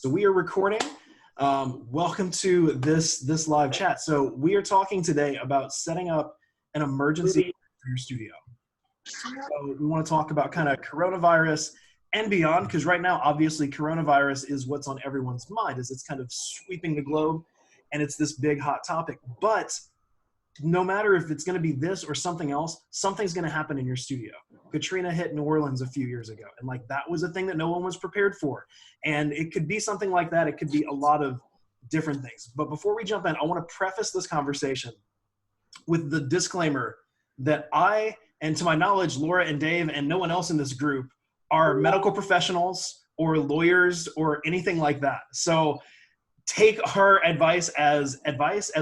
So we are recording. Welcome to this live chat. So we are talking today about setting up an emergency for your studio. So we want to talk about kind of coronavirus and beyond, because right now, obviously, coronavirus is what's on everyone's mind, as it's kind of sweeping the globe, and it's this big hot topic. But no matter if it's going to be this or something else, something's going to happen in your studio. Katrina hit New Orleans a few years ago, and like that was a thing that no one was prepared for. And it could be something like that. It could be a lot of different things. But before we jump in, I want to preface this conversation with the disclaimer that I, and to my knowledge, Laura and Dave and no one else in this group are medical professionals or lawyers or anything like that. So take her advice as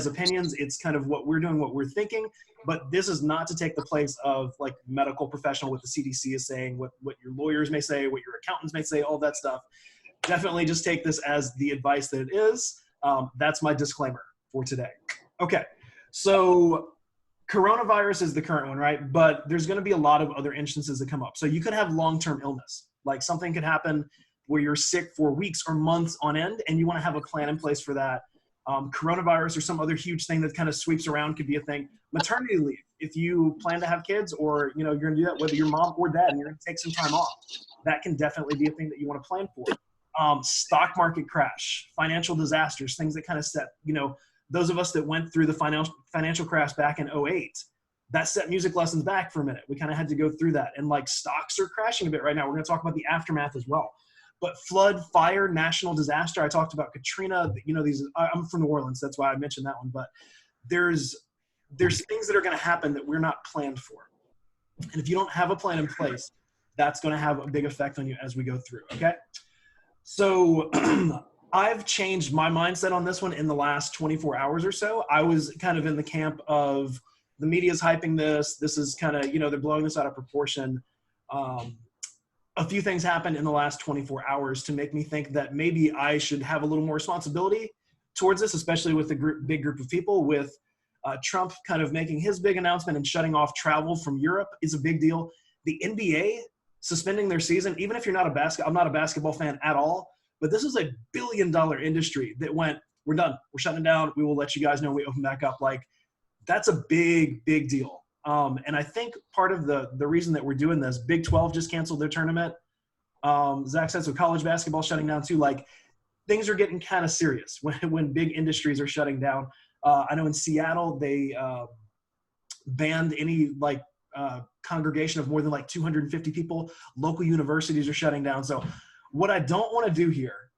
opinions. It's kind of what we're doing, what we're thinking, but this is not to take the place of like medical professional, what the CDC is saying, what your lawyers may say, what your accountants may say, all that stuff. Definitely just take this as the advice that it is. That's my disclaimer for today. Okay, so coronavirus is the current one, right? But there's going to be a lot of other instances that come up. So you could have long-term illness, like something could happen where you're sick for weeks or months on end, and you want to have a plan in place for that. Coronavirus or some other huge thing that kind of sweeps around could be a thing. Maternity leave, if you plan to have kids, or you're going to do that, whether you're mom or dad, and you're going to take some time off, that can definitely be a thing that you want to plan for. Stock market crash, financial disasters, things that kind of set, those of us that went through the financial crash back in 2008, that set music lessons back for a minute. We kind of had to go through that, and like stocks are crashing a bit right now. We're going to talk about the aftermath as well. But flood, fire, national disaster. I talked about Katrina. These. I'm from New Orleans, that's why I mentioned that one. But there's things that are going to happen that we're not planned for, and if you don't have a plan in place, that's going to have a big effect on you as we go through. Okay, so I've changed my mindset on this one in the last 24 hours or so. I was kind of in the camp of the media's hyping this. This is kind of they're blowing this out of proportion. A few things happened in the last 24 hours to make me think that maybe I should have a little more responsibility towards this, especially with the big group of people. With Trump kind of making his big announcement and shutting off travel from Europe is a big deal. The NBA suspending their season, even if you're not I'm not a basketball fan at all, but this is a billion-dollar industry that went, we're done, we're shutting it down, we will let you guys know when we open back up. Like, that's a big deal. And I think part of the reason that we're doing this, Big 12 just canceled their tournament. Zach said, so college basketball shutting down too. Like, things are getting kind of serious when big industries are shutting down. I know in Seattle, they banned any congregation of more than 250 people. Local universities are shutting down. So what I don't want to do here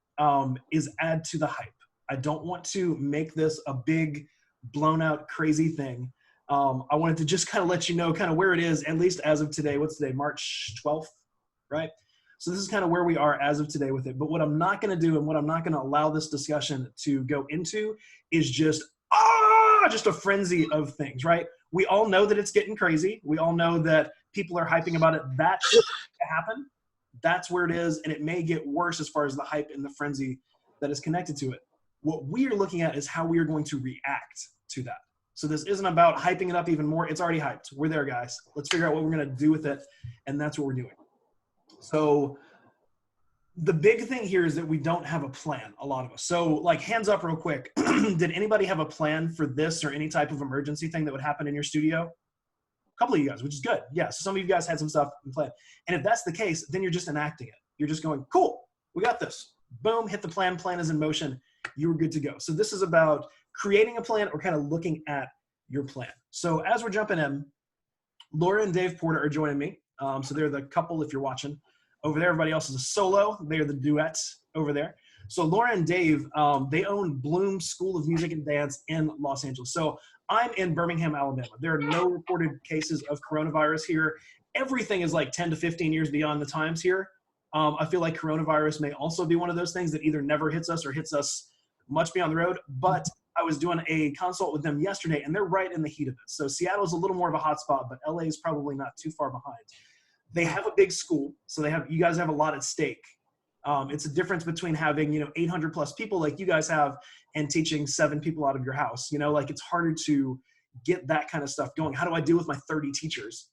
is add to the hype. I don't want to make this a big blown out crazy thing. I wanted to just kind of let you know kind of where it is, at least as of today. What's today? March 12th, right? So this is kind of where we are as of today with it. But what I'm not going to do and what I'm not going to allow this discussion to go into is just a frenzy of things, right? We all know that it's getting crazy. We all know that people are hyping about it. That's going to happen. That's where it is. And it may get worse as far as the hype and the frenzy that is connected to it. What we are looking at is how we are going to react to that. So this isn't about hyping it up even more. It's already hyped. We're there, guys. Let's figure out what we're going to do with it. And that's what we're doing. So the big thing here is that we don't have a plan, a lot of us. So hands up real quick. Did anybody have a plan for this or any type of emergency thing that would happen in your studio? A couple of you guys, which is good. Yeah, so some of you guys had some stuff in plan. And if that's the case, then you're just enacting it. You're just going, cool, we got this. Boom, hit the plan. Plan is in motion. You were good to go. So this is about creating a plan or kind of looking at your plan. So as we're jumping in, Laura and Dave Porter are joining me. So they're the couple if you're watching. Over there, everybody else is a solo. They're the duets over there. So Laura and Dave, they own Bloom School of Music and Dance in Los Angeles. So I'm in Birmingham, Alabama. There are no reported cases of coronavirus here. Everything is 10 to 15 years beyond the times here. I feel like coronavirus may also be one of those things that either never hits us or hits us much beyond the road. But I was doing a consult with them yesterday, and they're right in the heat of it. So Seattle is a little more of a hot spot, but LA is probably not too far behind. They have a big school, so you guys have a lot at stake. It's a difference between having 800 plus people like you guys have and teaching 7 people out of your house. It's harder to get that kind of stuff going. How do I deal with my 30 teachers?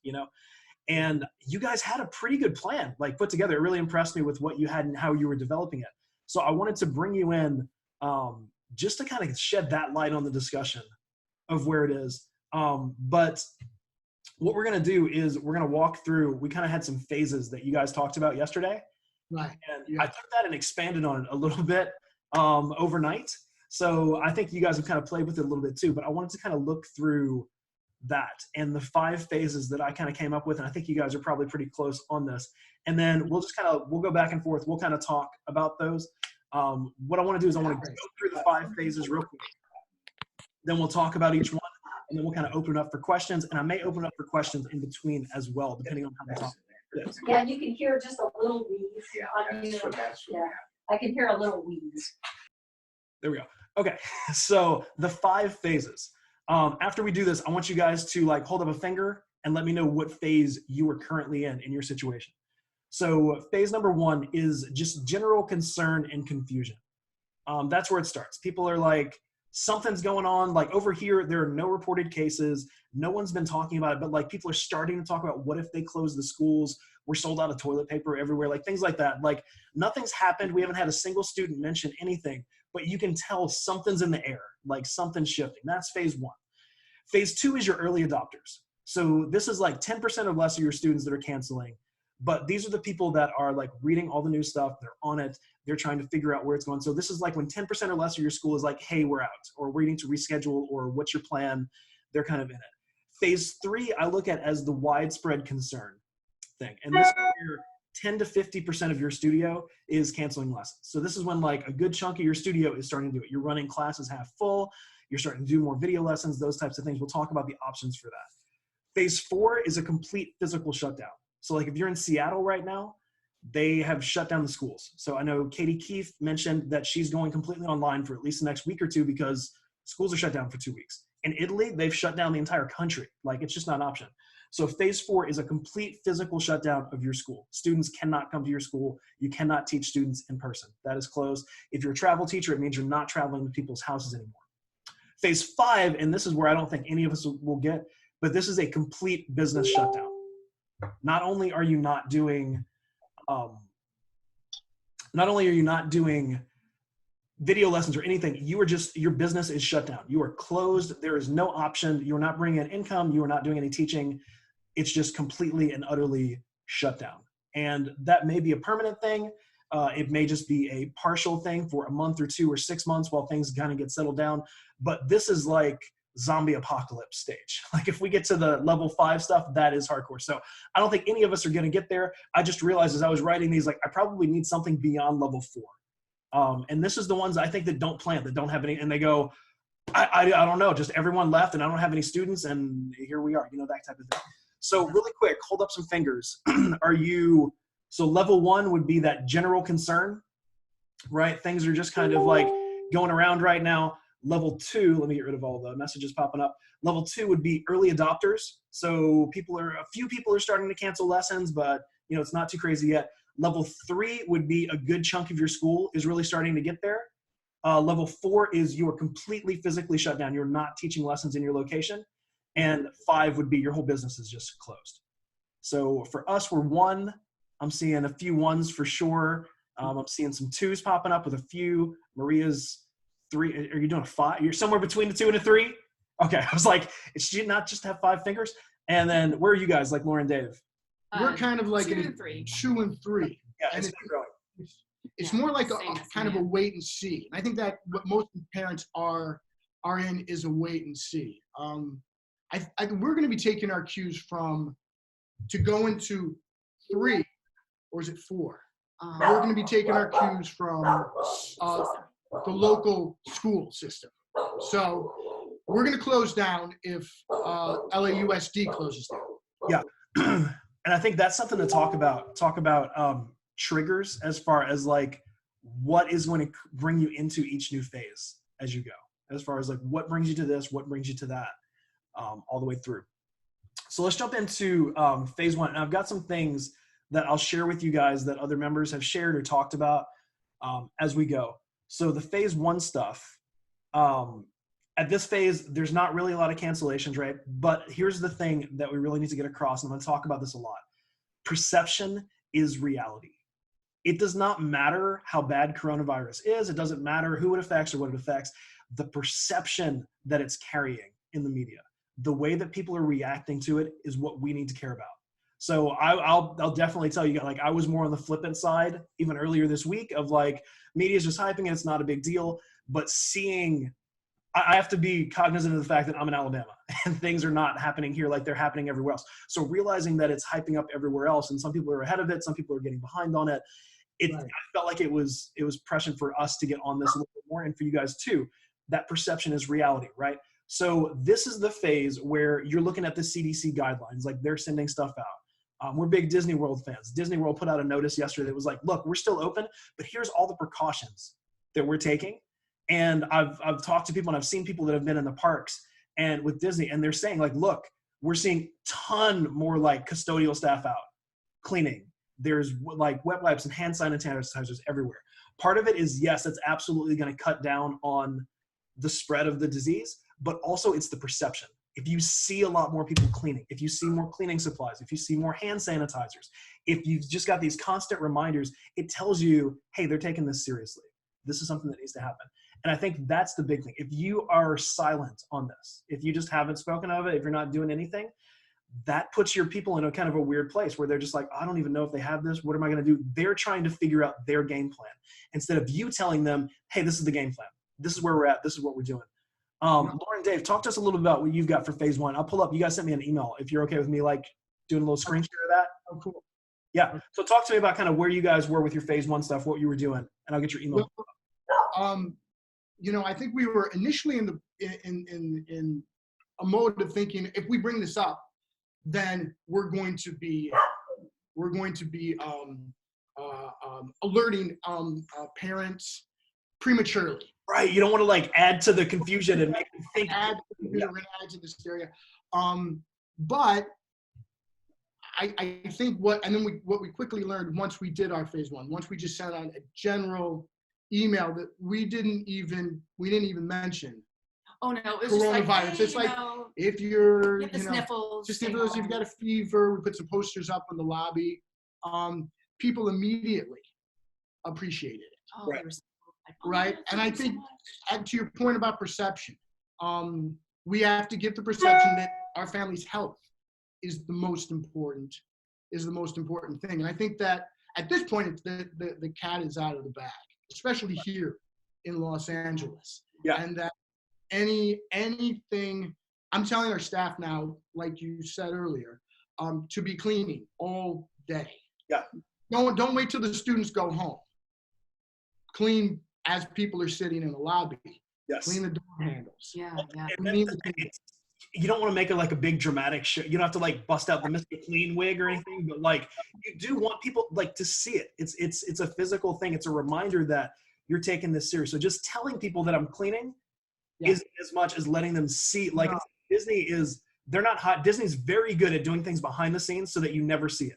And you guys had a pretty good plan put together. It really impressed me with what you had and how you were developing it. So I wanted to bring you in just to kind of shed that light on the discussion of where it is. But what we're going to do is we're going to walk through, we kind of had some phases that you guys talked about yesterday. Right. And Yeah. I took that and expanded on it a little bit overnight. So I think you guys have kind of played with it a little bit too, but I wanted to kind of look through that and the 5 phases that I kind of came up with. And I think you guys are probably pretty close on this. And then we'll just we'll go back and forth. We'll kind of talk about those. What I want to do is I want to go through the 5 phases real quick. Then we'll talk about each one, and then we'll kind of open it up for questions. And I may open up for questions in between as well, depending on how the topic is. Yeah, you can hear just a little wheeze. Yeah, I can hear a little wheeze. There we go. Okay, so the 5 phases. After we do this, I want you guys to like hold up a finger and let me know what phase you are currently in your situation. So phase number 1 is just general concern and confusion. That's where it starts. People are like, something's going on. Like over here, there are no reported cases. No one's been talking about it, but like people are starting to talk about what if they close the schools? We're sold out of toilet paper everywhere, like things like that. Like nothing's happened. We haven't had a single student mention anything, but you can tell something's in the air, like something's shifting. That's phase 1. Phase 2 is your early adopters. So this is like 10% or less of your students that are canceling, but these are the people that are like reading all the new stuff. They're on it. They're trying to figure out where it's going. So this is like when 10% or less of your school is like, hey, we're out, or we're needing to reschedule, or what's your plan? They're kind of in it. Phase 3, I look at as the widespread concern thing. And this is where 10 to 50% of your studio is canceling lessons. So this is when like a good chunk of your studio is starting to do it. You're running classes half full. You're starting to do more video lessons, those types of things. We'll talk about the options for that. Phase 4 is a complete physical shutdown. So like if you're in Seattle right now, they have shut down the schools. So I know Katie Keefe mentioned that she's going completely online for at least the next week or two because schools are shut down for 2 weeks. In Italy, they've shut down the entire country. Like it's just not an option. So phase 4 is a complete physical shutdown of your school. Students cannot come to your school. You cannot teach students in person. That is closed. If you're a travel teacher, it means you're not traveling to people's houses anymore. Phase 5, and this is where I don't think any of us will get, but this is a complete business shutdown. Not only are you not doing video lessons or anything, your business is shut down. You are closed. There is no option. You are not bringing in income. You are not doing any teaching. It's just completely and utterly shut down. And that may be a permanent thing. It may just be a partial thing for a month or 2 or 6 months while things kind of get settled down. But this is like zombie apocalypse stage. Like if we get to the level 5 stuff, that is hardcore. So I don't think any of us are going to get there. I just realized as I was writing these, like I probably need something beyond level 4. And this is the ones I think that don't plan, that don't have any, and they go, I don't know, just everyone left and I don't have any students and here we are, you know, that type of thing. So really quick, hold up some fingers. So level 1 would be that general concern, right? Things are just kind of like going around right now. Level 2, let me get rid of all the messages popping up. Level 2 would be early adopters. So a few people are starting to cancel lessons, but you know, it's not too crazy yet. Level 3 would be a good chunk of your school is really starting to get there. Level 4 is you are completely physically shut down. You're not teaching lessons in your location. And 5 would be your whole business is just closed. So for us, we're 1. I'm seeing a few 1s for sure. I'm seeing some 2s popping up with a few. Maria's 3. Are you doing a 5? You're somewhere between the 2 and a 3? Okay. I was like, should you not just have 5 fingers? And then where are you guys, like Lauren, Dave? We're kind of like 2 and 3. 2 and 3. Yeah, And it's growing. it's Yeah, more like same as kind of me. a wait and see. And I think that what most parents are in is a wait and see. We're going to be taking our cues to go into 3, or is it 4? We're going to be taking our cues from the local school system. So we're going to close down if LAUSD closes down. Yeah. And I think that's something to talk about triggers as far as like what is going to bring you into each new phase as you go, as far as like what brings you to this, what brings you to that, all the way through. So let's jump into phase 1. And I've got some things that I'll share with you guys that other members have shared or talked about as we go. So the phase 1 stuff, at this phase, there's not really a lot of cancellations, right? But here's the thing that we really need to get across, and I'm going to talk about this a lot. Perception is reality. It does not matter how bad coronavirus is. It doesn't matter who it affects or what it affects. The perception that it's carrying in the media, the way that people are reacting to it is what we need to care about. So I'll definitely tell you, like, I was more on the flippant side even earlier this week of like, media's just hyping it, it's not a big deal. But seeing, I have to be cognizant of the fact that I'm in Alabama and things are not happening here like they're happening everywhere else. So realizing that it's hyping up everywhere else and some people are ahead of it, some people are getting behind on it. Right. I felt like it was prescient for us to get on this a little bit more, and for you guys too. That perception is reality, right? So this is the phase where you're looking at the CDC guidelines, like they're sending stuff out. We're big Disney World fans. Disney World put out a notice yesterday that was like, look, we're still open, but here's all the precautions that we're taking. And I've talked to people and I've seen people that have been in the parks and with Disney, and they're saying like, look, we're seeing ton more like custodial staff out cleaning. There's like wet wipes and hand sanitizers everywhere. Part of it is, yes, it's absolutely going to cut down on the spread of the disease, but also it's the perception. If you see a lot more people cleaning, if you see more cleaning supplies, if you see more hand sanitizers, if you've just got these constant reminders, it tells you, hey, they're taking this seriously. This is something that needs to happen. And I think that's the big thing. If you are silent on this, if you just haven't spoken of it, if you're not doing anything, that puts your people in a kind of a weird place where they're just like, I don't even know if they have this. What am I going to do? They're trying to figure out their game plan instead of you telling them, hey, this is the game plan. This is where we're at. This is what we're doing. Lauren, Dave, talk to us a little bit about what you've got for phase one. I'll pull up. You guys sent me an email. If you're okay with me, like doing a little screen share of that. Oh, cool. Yeah. So talk to me about kind of where you guys were with your phase one stuff, what you were doing, and I'll get your email. You know, I think we were initially in a mode of thinking, if we bring this up, then we're going to be alerting parents prematurely. Right. You don't want to like add to the confusion and make them think. We're going to add to this area. But I think what we quickly learned once we did our phase one, once we just sent out a general email that we didn't even mention. Oh no, it was coronavirus. Just like, hey, it's like if you're sniffles, just sniffles, you've got a fever. We put some posters up in the lobby. People immediately appreciated it. Oh, right. Right. And I think, to your point about perception, we have to get the perception that our family's health is the most important thing. And I think that at this point, it's the cat is out of the bag, especially here in Los Angeles. Yeah. And that anything, I'm telling our staff now, like you said earlier, to be cleaning all day. Yeah. Don't wait till the students go home. Clean as people are sitting in the lobby. Yes. Clean the door handles. Yeah. You don't want to make it like a big dramatic show. You don't have to like bust out the Mr. Clean wig or anything, but like you do want people like to see it. It's a physical thing. It's a reminder that you're taking this serious. So just telling people that I'm cleaning isn't as much as letting them see. Like they're not hot. Disney's very good at doing things behind the scenes so that you never see it.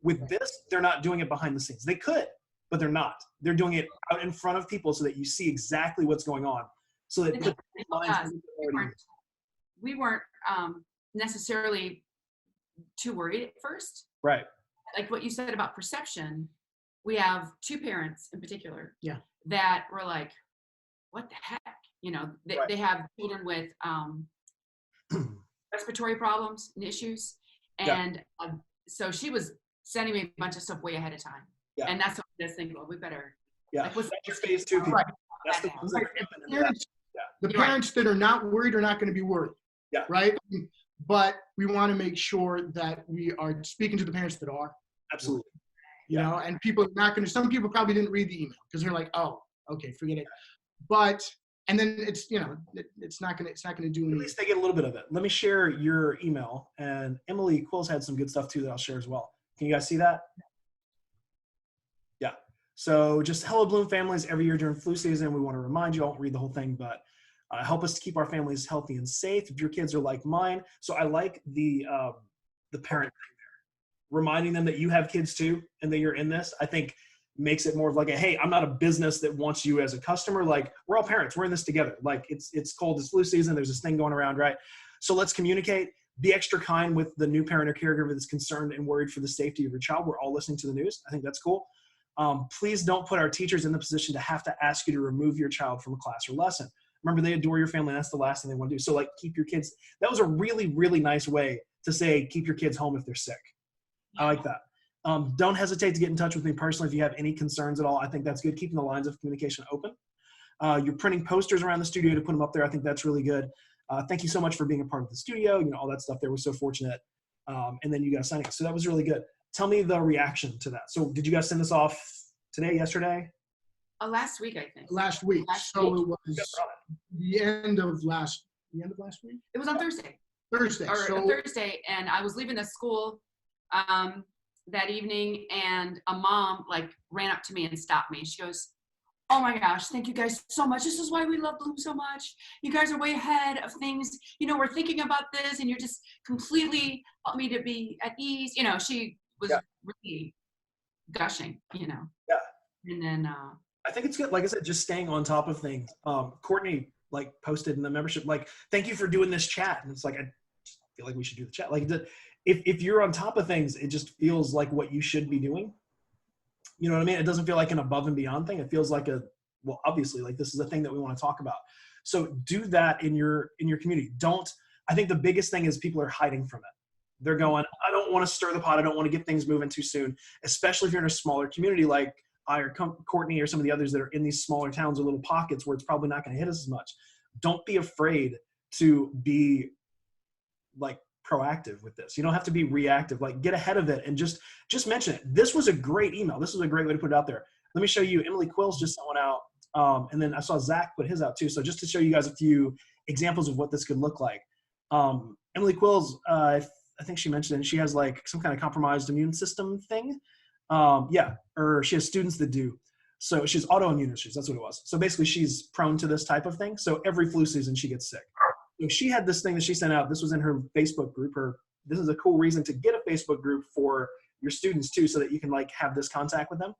With this, they're not doing it behind the scenes. They could, but they're not. They're doing it out in front of people so that you see exactly what's going on. So that we weren't necessarily too worried at first. Right. Like what you said about perception, we have two parents in particular that were like, what the heck? You know, they have children with respiratory problems and issues. And so she was sending me a bunch of stuff way ahead of time. Yeah. And that's what I just think, well, we better. Yeah. Like, what's that's phase two people. Right. That's the parents that are not worried are not going to be worried. Yeah. Right. But we want to make sure that we are speaking to the parents that are. Absolutely. You know, and people are not going to, some people probably didn't read the email because they're like, oh, okay, forget it. But, and then it's, you know, it's not going to do anything. At least they get a little bit of it. Let me share your email, and Emily Quills had some good stuff too that I'll share as well. Can you guys see that? Yeah. So just hello Bloom families. Every year during flu season, we want to remind you, I won't read the whole thing, but help us to keep our families healthy and safe. If your kids are like mine. So I like the parent thing there. Reminding them that you have kids too and that you're in this, I think makes it more of like a, hey, I'm not a business that wants you as a customer. Like, we're all parents. We're in this together. Like, it's cold. It's flu season. There's this thing going around, right? So let's communicate. Be extra kind with the new parent or caregiver that's concerned and worried for the safety of your child. We're all listening to the news. I think that's cool. Please don't put our teachers in the position to have to ask you to remove your child from a class or lesson. Remember, they adore your family, and that's the last thing they want to do. So like, keep your kids. That was a really, really nice way to say, keep your kids home if they're sick. I like that. Don't hesitate to get in touch with me personally if you have any concerns at all. I think that's good, keeping the lines of communication open. You're printing posters around the studio to put them up there. I think that's really good. Thank you so much for being a part of the studio. You know, all that stuff there. We're so fortunate. And then you guys signing it. So that was really good. Tell me the reaction to that. So did you guys send this off today, yesterday? Last week, I think. Last week. So it was the end of last week? It was on Thursday. Thursday. Thursday, and I was leaving the school that evening, and a mom like ran up to me and stopped me. She goes, "Oh my gosh, thank you guys so much. This is why we love Bloom so much. You guys are way ahead of things. You know, we're thinking about this, and you're just completely helped me to be at ease." You know, she was really gushing, you know. Yeah. And then I think it's good. Like I said, just staying on top of things. Courtney like posted in the membership, like, "Thank you for doing this chat." And it's like, I just feel like we should do the chat. Like, if you're on top of things, it just feels like what you should be doing. You know what I mean? It doesn't feel like an above and beyond thing. It feels like well, obviously, like this is a thing that we want to talk about. So do that in your community. I think the biggest thing is people are hiding from it. They're going, "I don't want to stir the pot. I don't want to get things moving too soon," especially if you're in a smaller community like I or Courtney or some of the others that are in these smaller towns or little pockets where it's probably not going to hit us as much. Don't be afraid to be like proactive with this. You don't have to be reactive. Like, get ahead of it and just mention it. This was a great email. This was a great way to put it out there. Let me show you. Emily Quills just sent one out. And then I saw Zach put his out too. So just to show you guys a few examples of what this could look like. Emily Quills, I think she mentioned it. She has like some kind of compromised immune system thing. Or she has students that do. So she has autoimmune issues. That's what it was. So basically she's prone to this type of thing. So every flu season she gets sick. So she had this thing that she sent out. This was in her Facebook group. This is a cool reason to get a Facebook group for your students too, so that you can like have this contact with them.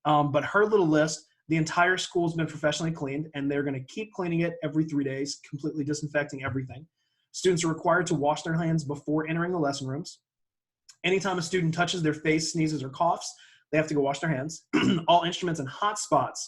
But her little list, the entire school's been professionally cleaned, and they're going to keep cleaning it every 3 days, completely disinfecting everything. Students are required to wash their hands before entering the lesson rooms. Anytime a student touches their face, sneezes, or coughs, they have to go wash their hands. All instruments and hotspots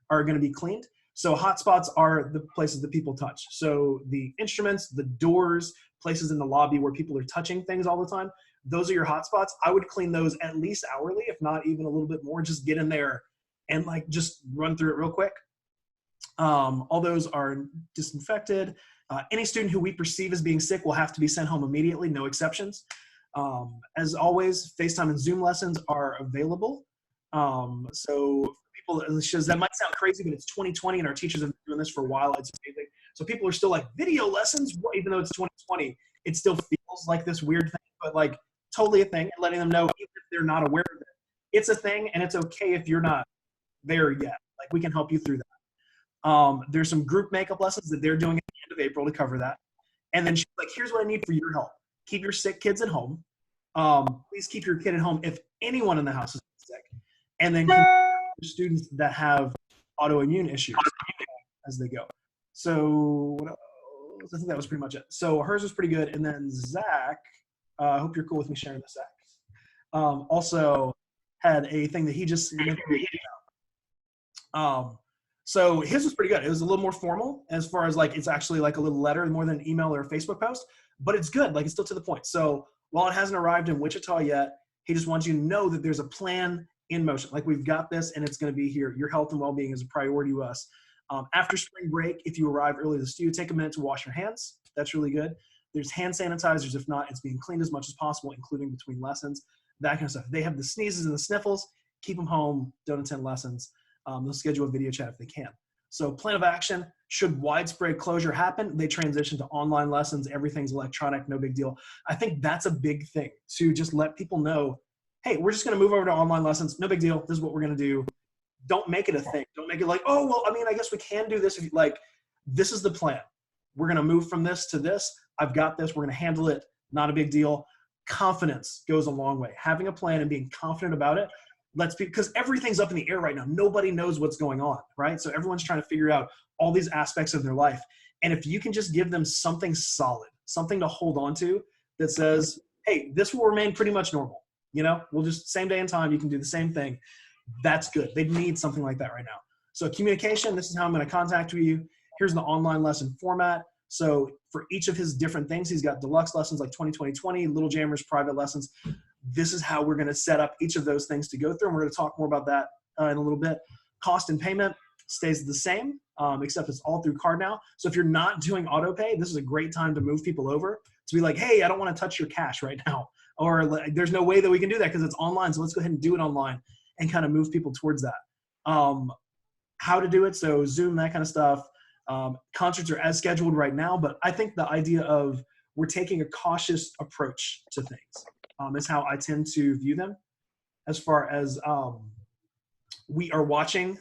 are going to be cleaned. So hotspots are the places that people touch. So the instruments, the doors, places in the lobby where people are touching things all the time, those are your hotspots. I would clean those at least hourly, if not even a little bit more. Just get in there and like just run through it real quick. All those are disinfected. Any student who we perceive as being sick will have to be sent home immediately, no exceptions. As always, FaceTime and Zoom lessons are available. So people, that might sound crazy, but it's 2020 and our teachers have been doing this for a while. It's amazing. So people are still like, video lessons, even though it's 2020, it still feels like this weird thing, but like totally a thing, and letting them know, even if they're not aware of it, it's a thing, and it's okay if you're not there yet. Like, we can help you through that. There's some group makeup lessons that they're doing at the end of April to cover that. And then she's like, "Here's what I need for your help. Keep your sick kids at home. Please keep your kid at home if anyone in the house is sick. And then students that have autoimmune issues as they go." So what else? I think that was pretty much it. So hers was pretty good. And then Zach, I hope you're cool with me sharing this, Zach. Also had a thing that he just so his was pretty good. It was a little more formal as far as like, it's actually like a little letter more than an email or a Facebook post, but it's good. Like, it's still to the point. So while it hasn't arrived in Wichita yet, he just wants you to know that there's a plan in motion. Like, we've got this, and it's going to be here. Your health and well-being is a priority to us. After spring break, if you arrive early to the studio, take a minute to wash your hands. That's really good. There's hand sanitizers. If not, it's being cleaned as much as possible, including between lessons, that kind of stuff. If they have the sneezes and the sniffles, keep them home. Don't attend lessons. They'll schedule a video chat if they can. So plan of action, should widespread closure happen, they transition to online lessons. Everything's electronic, no big deal. I think that's a big thing, to just let people know, hey, we're just going to move over to online lessons. No big deal. This is what we're going to do. Don't make it a thing. Don't make it like, oh, well, I mean, I guess we can do this. If you, like, this is the plan. We're going to move from this to this. I've got this. We're going to handle it. Not a big deal. Confidence goes a long way. Having a plan and being confident about it, because everything's up in the air right now. Nobody knows what's going on, right? So everyone's trying to figure out all these aspects of their life. And if you can just give them something solid, something to hold on to that says, hey, this will remain pretty much normal. You know, we'll just, same day and time, you can do the same thing. That's good. They need something like that right now. So communication, this is how I'm going to contact you. Here's the online lesson format. So for each of his different things, he's got deluxe lessons like 20, Little Jammers, private lessons. This is how we're going to set up each of those things to go through. And we're going to talk more about that in a little bit. Cost and payment stays the same, except it's all through card now. So if you're not doing auto pay, this is a great time to move people over to be like, hey, I don't want to touch your cash right now. Or like, there's no way that we can do that because it's online. So let's go ahead and do it online and kind of move people towards that. How to do it. So Zoom, that kind of stuff. Concerts are as scheduled right now, but I think the idea of we're taking a cautious approach to things is how I tend to view them. As far as we are watching,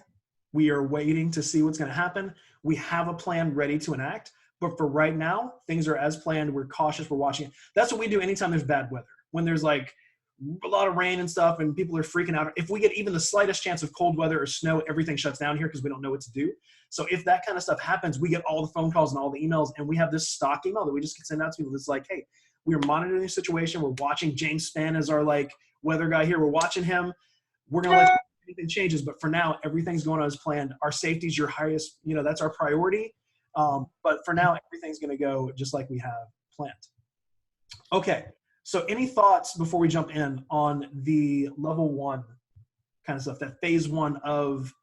we are waiting to see what's going to happen. We have a plan ready to enact, but for right now, things are as planned. We're cautious. We're watching it. That's what we do anytime there's bad weather. When there's like a lot of rain and stuff and people are freaking out. If we get even the slightest chance of cold weather or snow, everything shuts down here because we don't know what to do. So if that kind of stuff happens, we get all the phone calls and all the emails, and we have this stock email that we just can send out to people. It's like, hey, we are monitoring the situation. We're watching. James Spann is our like weather guy here. We're watching him. We're going to let you know if anything changes. But for now, everything's going on as planned. Our safety is your highest, that's our priority. But for now, everything's going to go just like we have planned. Okay. So any thoughts before we jump in on the level 1 kind of stuff, that phase 1 of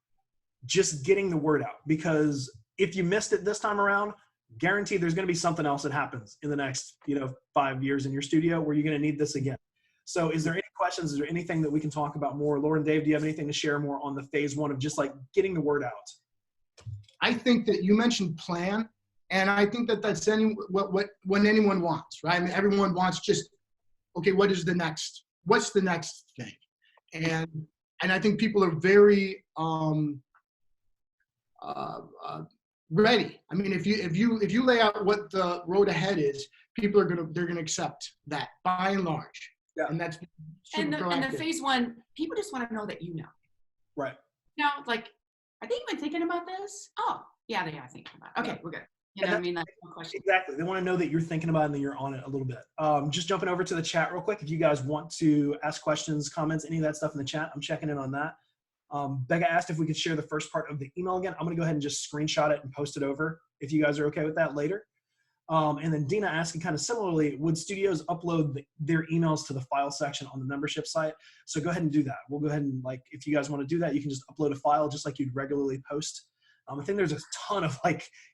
just getting the word out? Because if you missed it this time around, guaranteed there's going to be something else that happens in the next, 5 years in your studio where you're going to need this again. So is there any questions? Is there anything that we can talk about more? Lauren, Dave, do you have anything to share more on the phase 1 of just like getting the word out? I think that you mentioned plan, and I think that that's what anyone wants, right? I mean, everyone wants just, okay, what's the next thing? And I think people are very ready. I mean, if you lay out what the road ahead is, people they're gonna accept that by and large. Yeah. And that's and the phase 1, people just want to know that you know. Right. Like, are they even thinking about this? Oh, yeah, they are thinking about it. Okay, we're good. You know what I mean? That's no question. Exactly. They want to know that you're thinking about it and that you're on it a little bit. Just jumping over to the chat real quick. If you guys want to ask questions, comments, any of that stuff in the chat, I'm checking in on that. Becca asked if we could share the first part of the email again. I'm going to go ahead and just screenshot it and post it over if you guys are okay with that later. And then Dina asking kind of similarly, would studios upload their emails to the file section on the membership site? So go ahead and do that. We'll go ahead and if you guys want to do that, you can just upload a file just like you'd regularly post. I think there's a ton of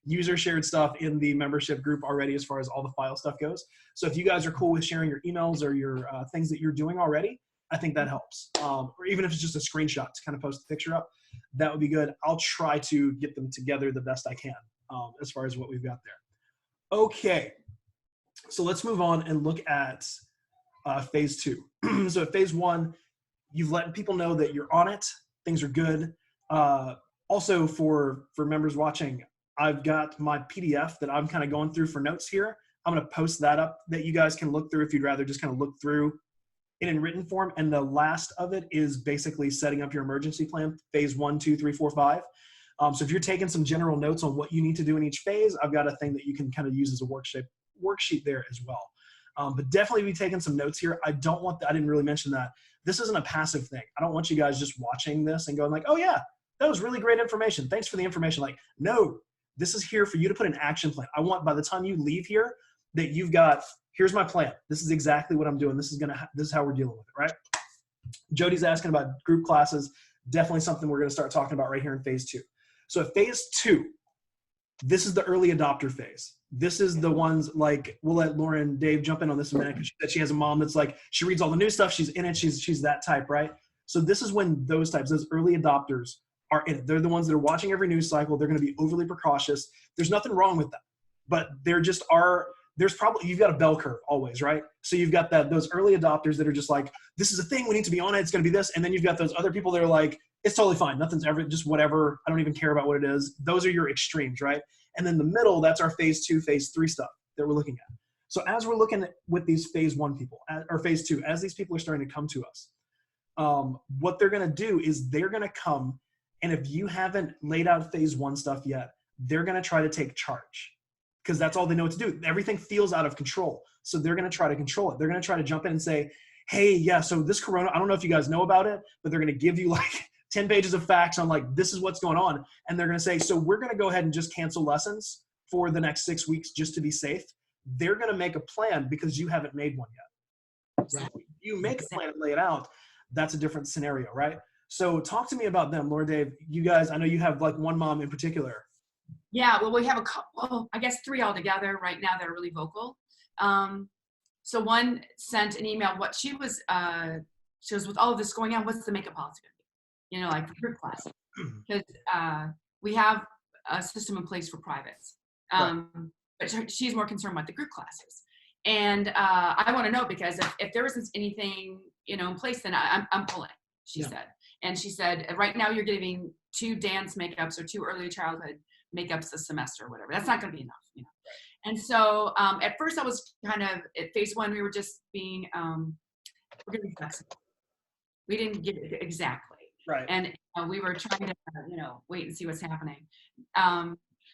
user shared stuff in the membership group already as far as all the file stuff goes. So if you guys are cool with sharing your emails or your things that you're doing already, I think that helps. Or even if it's just a screenshot to kind of post the picture up, that would be good. I'll try to get them together the best I can as far as what we've got there. Okay, so let's move on and look at phase 2. So at phase 1, you've let people know that you're on it. Things are good. Also for members watching, I've got my PDF that I'm kind of going through for notes here. I'm going to post that up that you guys can look through if you'd rather just kind of look through it in written form. And the last of it is basically setting up your emergency plan, phase 1, 2, 3, 4, 5. So if you're taking some general notes on what you need to do in each phase, I've got a thing that you can kind of use as a worksheet there as well. But definitely be taking some notes here. I didn't really mention that. This isn't a passive thing. I don't want you guys just watching this and going like, oh yeah, that was really great information. Thanks for the information. No, this is here for you to put an action plan. I want by the time you leave here that you've got, here's my plan. This is exactly what I'm doing. This is how we're dealing with it, right? Jody's asking about group classes. Definitely something we're going to start talking about right here in phase 2. So at phase 2, this is the early adopter phase. This is the ones we'll let Lauren, Dave jump in on this in a minute because she said she has a mom that's she reads all the new stuff. She's in it. She's that type, right? So this is when those early adopters are in it. They're the ones that are watching every news cycle. They're going to be overly precautious. There's nothing wrong with them, but there just are. There's probably, you've got a bell curve always, right? So you've got those early adopters that are just this is a thing, we need to be on it, it's going to be this. And then you've got those other people that are it's totally fine. Nothing's ever, just whatever. I don't even care about what it is. Those are your extremes, right? And then the middle, that's our phase 2, phase 3 stuff that we're looking at. So as we're looking at with these phase 1 people, or phase 2, as these people are starting to come to us, what they're going to do is they're going to come, and if you haven't laid out phase 1 stuff yet, they're going to try to take charge because that's all they know what to do. Everything feels out of control. So they're going to try to control it. They're going to try to jump in and say, hey, yeah, so this corona, I don't know if you guys know about it, but they're going to give you 10 pages of facts on like, this is what's going on. And they're going to say, so we're going to go ahead and just cancel lessons for the next 6 weeks just to be safe. They're going to make a plan because you haven't made one yet. So Right. if you make a plan and lay it out, that's a different scenario, right? So talk to me about them, Laura, Dave. You guys, I know you have like one mom in particular. Yeah, well, we have a couple, I guess 3 altogether right now that are really vocal. So one sent an email, what she was with all of this going on, what's the makeup policy going to be? You know, like for group class. Because we have a system in place for privates. But she's more concerned about the group classes. And I want to know, because if there isn't anything, you know, in place, then I'm pulling, she said. And she said, right now you're giving 2 dance makeups or 2 early childhood makeups a semester or whatever. That's not going to be enough, you know. And so at first I was kind of, at phase 1, we were just being, we're going to be flexible. We didn't get it exactly. Right. And we were trying to, you know, wait and see what's happening.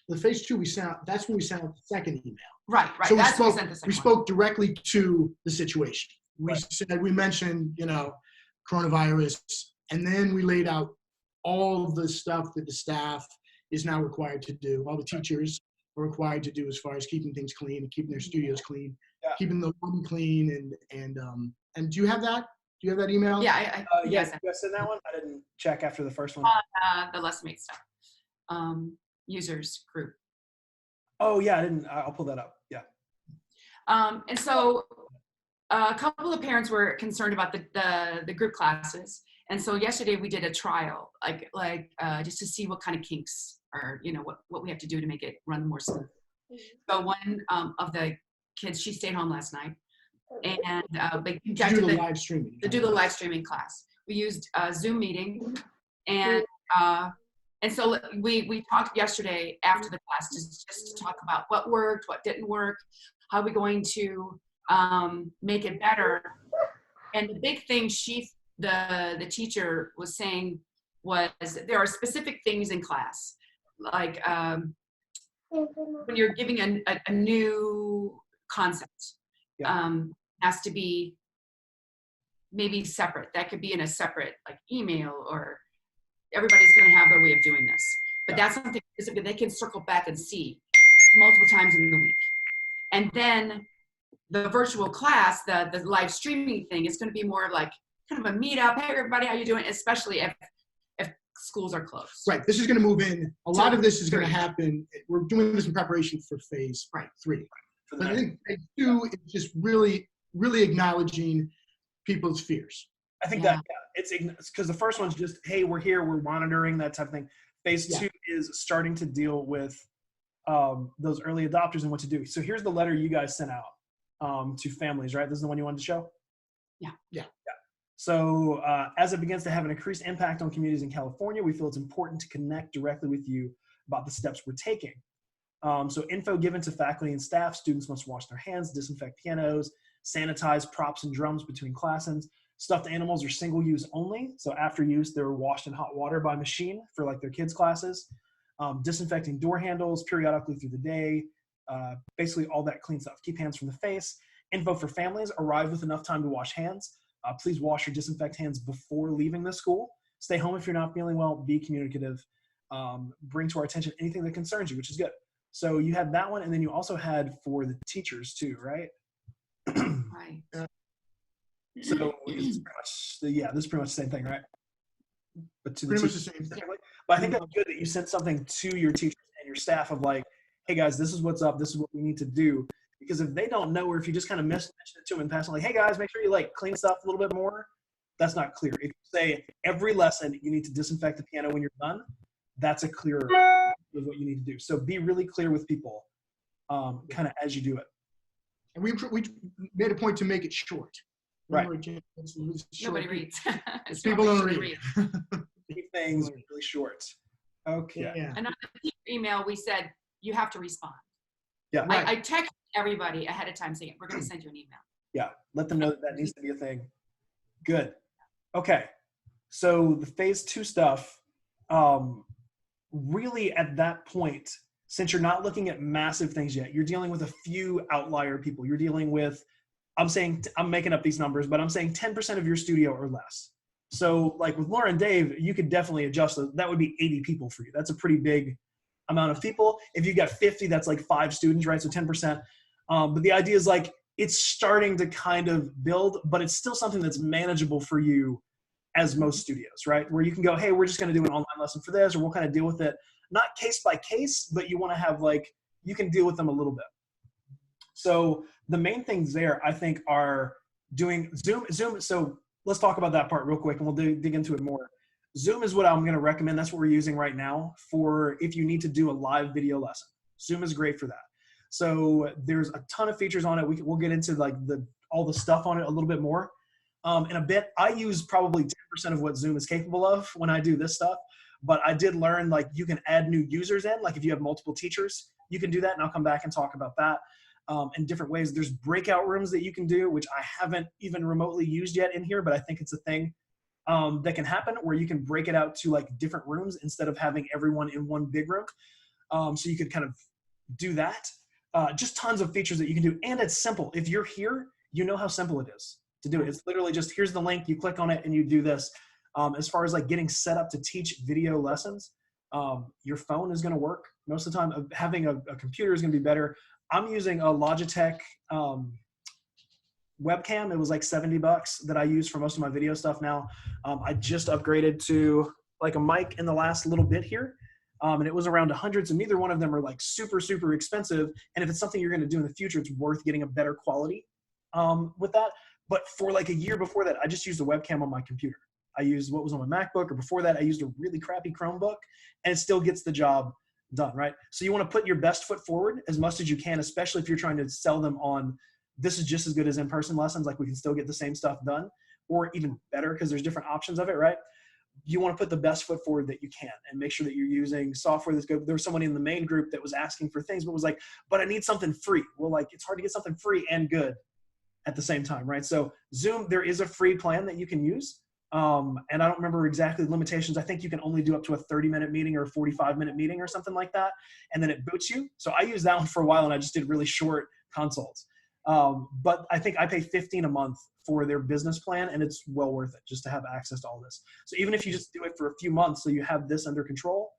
The phase 2, that's when we sent out the second email. Right. So That's when we sent the second we spoke directly to the situation. We mentioned, you know, coronavirus, and then we laid out all the stuff that the staff is now required to do. All the teachers are required to do as far as keeping things clean, keeping their studios clean, keeping the room clean, and do you have that? Do you have that email? Yeah, Yes. You guys sent that one? I didn't check after the first one. the lesson mate stuff. Users group. Oh yeah, I didn't. I'll pull that up. Yeah. And so a couple of parents were concerned about the group classes. And so yesterday we did a trial, like just to see what kind of kinks are, you know, what we have to do to make it run more smooth. So one of the kids, she stayed home last night, and they do the live streaming. To do the live streaming class. We used a Zoom meeting, and so we talked yesterday after the class just to talk about what worked, what didn't work, how are we going to make it better. And the big thing the teacher was saying was there are specific things in class, like when you're giving a new concept, has to be maybe separate. That could be in a separate like email, or everybody's going to have their way of doing this. But that's something they can circle back and see multiple times in the week. And then the virtual class, the live streaming thing is going to be more of like kind of a meetup. Hey, everybody, how you doing? Especially if schools are closed. Right. This is going to move in. A lot of this is going to happen. We're doing this in preparation for phase 3. But I think phase 2 is just really, really acknowledging people's fears. I think that it's because the first one's just, hey, we're here, we're monitoring, that type of thing. Phase 2 is starting to deal with those early adopters and what to do. So here's the letter you guys sent out to families, right? This is the one you wanted to show? Yeah. So as it begins to have an increased impact on communities in California, we feel it's important to connect directly with you about the steps we're taking. So info given to faculty and staff: students must wash their hands, disinfect pianos, sanitize props and drums between classes. Stuffed animals are single use only. So after use, they're washed in hot water by machine for like their kids' classes. Disinfecting door handles periodically through the day. Basically all that clean stuff. Keep hands from the face. Info for families: arrive with enough time to wash hands. Please wash or disinfect hands before leaving the school. Stay home if you're not feeling well. Be communicative. Bring to our attention anything that concerns you, which is good. So you had that one, and then you also had for the teachers too, right? Right. So this is pretty much the same thing, right? But to the Pretty much teachers, the same thing. But I think that's good that you sent something to your teachers and your staff of like, hey guys, this is what's up. This is what we need to do. Because if they don't know, or if you just kind of mention it to them and pass on, like, hey guys, make sure you like clean stuff a little bit more, that's not clear. If you say every lesson you need to disinfect the piano when you're done, that's a clear of what you need to do. So be really clear with people kind of as you do it. And we made a point to make it short. Right. Nobody reads. People don't read. Keep things really short. Okay. Yeah. And on the email, we said, you have to respond. Yeah. I texted everybody ahead of time saying, we're going to send you an email. Yeah. Let them know that needs to be a thing. Good. Okay. So the phase 2 stuff, really at that point, since you're not looking at massive things yet, you're dealing with a few outlier people. You're dealing with, I'm making up these numbers, but I'm saying 10% of your studio or less. So like with Laura and Dave, you could definitely adjust those. That would be 80 people for you. That's a pretty big amount of people. If you got 50, that's like 5 students, right? So 10%. But the idea is like, it's starting to kind of build, but it's still something that's manageable for you as most studios, right? Where you can go, hey, we're just going to do an online lesson for this, or we'll kind of deal with it, not case by case, but you want to have like, you can deal with them a little bit. So the main things there, I think, are doing Zoom. So let's talk about that part real quick, and we'll dig into it more. Zoom is what I'm going to recommend. That's what we're using right now for if you need to do a live video lesson. Zoom is great for that. So there's a ton of features on it. We'll get into like all the stuff on it a little bit more in a bit. I use probably 10% of what Zoom is capable of when I do this stuff, but I did learn like you can add new users in. Like if you have multiple teachers, you can do that, and I'll come back and talk about that in different ways. There's breakout rooms that you can do, which I haven't even remotely used yet in here, but I think it's a thing that can happen where you can break it out to like different rooms instead of having everyone in one big room. So you could kind of do that. Just tons of features that you can do. And it's simple. If you're here, you know how simple it is to do it. It's literally just, here's the link, you click on it and you do this. As far as like getting set up to teach video lessons, your phone is going to work. Most of the time, having a computer is going to be better. I'm using a Logitech webcam. It was like $70 that I use for most of my video stuff now. I just upgraded to like a mic in the last little bit here. And it was around 100. So neither one of them are like super, super expensive. And if it's something you're going to do in the future, it's worth getting a better quality with that. But for like a year before that, I just used a webcam on my computer. I used what was on my MacBook, or before that, I used a really crappy Chromebook, and it still gets the job done, right? So you want to put your best foot forward as much as you can, especially if you're trying to sell them on this is just as good as in-person lessons, like we can still get the same stuff done, or even better because there's different options of it, right? You want to put the best foot forward that you can and make sure that you're using software that's good. There was someone in the main group that was asking for things, but was like, but I need something free. Well, like it's hard to get something free and good at the same time, right? So Zoom, there is a free plan that you can use. And I don't remember exactly the limitations. I think you can only do up to a 30-minute meeting or a 45-minute meeting or something like that. And then it boots you. So I used that one for a while, and I just did really short consults. But I think I pay $15 a month for their business plan, and it's well worth it just to have access to all this. So even if you just do it for a few months so you have this under control,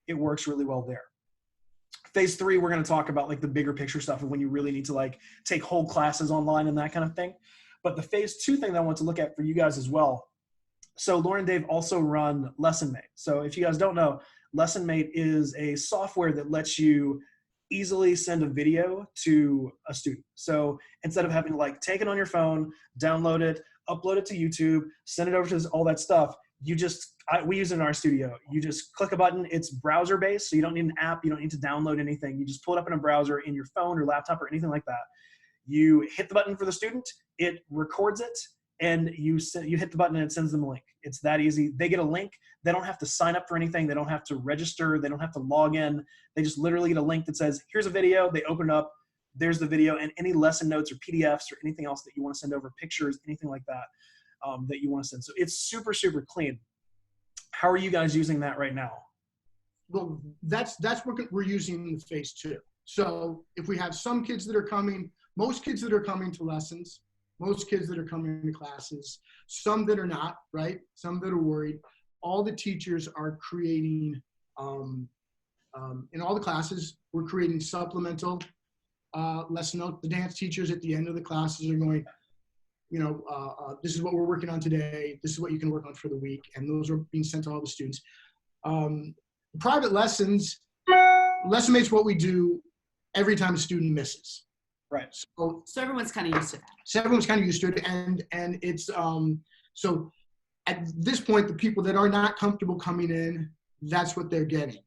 it works really well there. Phase 3, we're going to talk about like the bigger picture stuff of when you really need to like take whole classes online and that kind of thing. But the phase 2 thing that I want to look at for you guys as well. So Lauren and Dave also run LessonMate. So if you guys don't know, LessonMate is a software that lets you easily send a video to a student. So instead of having to like take it on your phone, download it, upload it to YouTube, send it over to all that stuff, we use it in our studio. You just click a button. It's browser based, so you don't need an app. You don't need to download anything. You just pull it up in a browser in your phone or laptop or anything like that. You hit the button for the student, it records it, and you hit the button and it sends them a link. It's that easy. They get a link. They don't have to sign up for anything. They don't have to register. They don't have to log in. They just literally get a link that says, here's a video. They open it up. There's the video, and any lesson notes or PDFs or anything else that you want to send over, pictures, anything like that, that you want to send. So it's super, super clean. How are you guys using that right now? Well, that's what we're using in phase 2. So if we have some kids that are coming, most kids that are coming to lessons, most kids that are coming to classes, some that are not, right? Some that are worried. All the teachers are creating, in all the classes, we're creating supplemental lesson notes. The dance teachers at the end of the classes are going, this is what we're working on today. This is what you can work on for the week. And those are being sent to all the students. Private lessons, LessonMate's what we do every time a student misses. Right. So everyone's kind of used to that. So everyone's kind of used to it. And it's, so at this point, the people that are not comfortable coming in, that's what they're getting.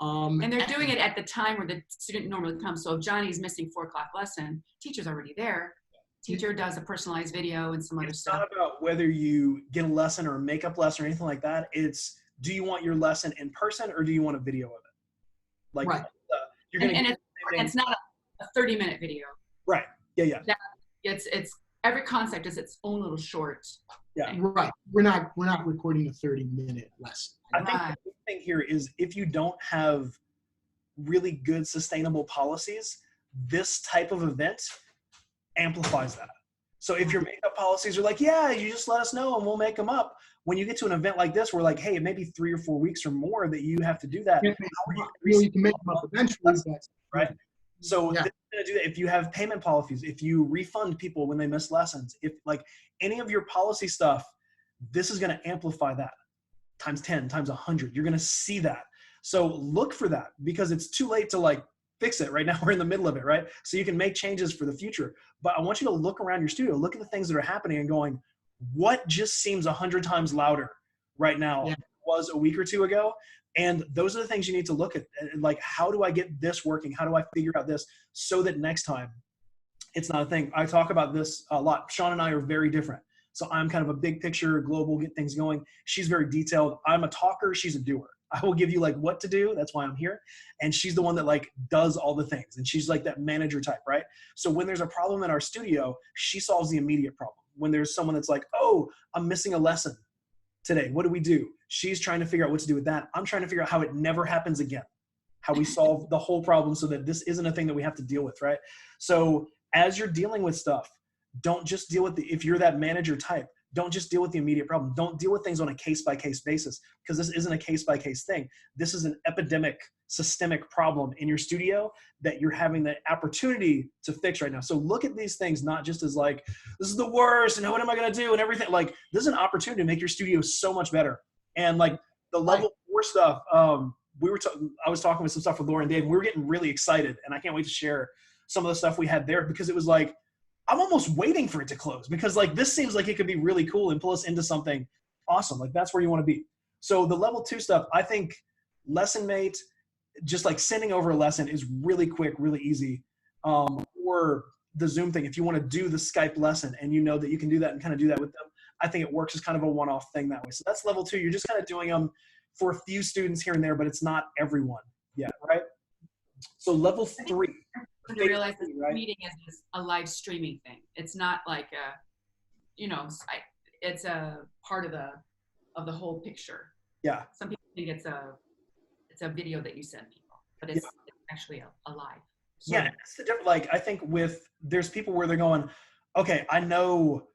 And they're doing it at the time where the student normally comes. So if Johnny's missing 4 o'clock lesson, teacher's already there. Teacher does a personalized video and some other stuff. It's not about whether you get a lesson or a makeup lesson or anything like that. It's, do you want your lesson in person or do you want a video of it? Like, right. You're going and it's not a 30-minute video. Right. Yeah. It's every concept is its own little short. Yeah. thing. Right. We're not recording a 30-minute lesson. I think the big thing here is if you don't have really good sustainable policies, this type of event amplifies that. So if your makeup policies are like, yeah, you just let us know and we'll make them up. when you get to an event like this, we're like, hey, it may be 3 or 4 weeks or more that you have to do that. You can make them up eventually, but right? So yeah. this is gonna do that. If you have payment policies, if you refund people when they miss lessons, if like any of your policy stuff, this is gonna amplify that times 10, times 100. You're gonna see that. So look for that, because it's too late to like fix it right now. We're in the middle of it, right? So you can make changes for the future. But I want you to look around your studio, look at the things that are happening and going, what just seems 100 times louder right now than it was a week or two ago? And those are the things you need to look at. Like, how do I get this working? How do I figure out this so that next time it's not a thing? I talk about this a lot. Sean and I are very different. So I'm kind of a big picture, global, get things going. She's very detailed. I'm a talker. She's a doer. I will give you like what to do. That's why I'm here. And she's the one that like does all the things. And she's like that manager type, right? So when there's a problem in our studio, she solves the immediate problem. When there's someone that's like, oh, I'm missing a lesson today, what do we do? She's trying to figure out what to do with that. I'm trying to figure out how it never happens again, how we solve the whole problem so that this isn't a thing that we have to deal with, right? So as you're dealing with stuff, don't just deal with if you're that manager type, don't just deal with the immediate problem. Don't deal with things on a case-by-case basis, because this isn't a case-by-case thing. This is an epidemic, systemic problem in your studio that you're having the opportunity to fix right now. So look at these things not just as like, this is the worst and what am I going to do and everything. Like, this is an opportunity to make your studio so much better. And like the level 4 stuff, I was talking with some stuff with Laura and Dave, and we were getting really excited, and I can't wait to share some of the stuff we had there, because it was like, I'm almost waiting for it to close, because like this seems like it could be really cool and pull us into something awesome. Like that's where you want to be. So the level 2 stuff, I think LessonMate, just like sending over a lesson is really quick, really easy. Or the Zoom thing, if you want to do the Skype lesson and you know that you can do that and kind of do that with them, I think it works as kind of a one-off thing that way. So that's level 2. You're just kind of doing them for a few students here and there, but it's not everyone yet, right? So level 3. To realize this meeting is a live streaming thing. It's not like it's a part of the whole picture. Yeah. Some people think it's a video that you send people, but it's actually a live. So, yeah, it's the different. Like I think there's people where they're going, okay, I know,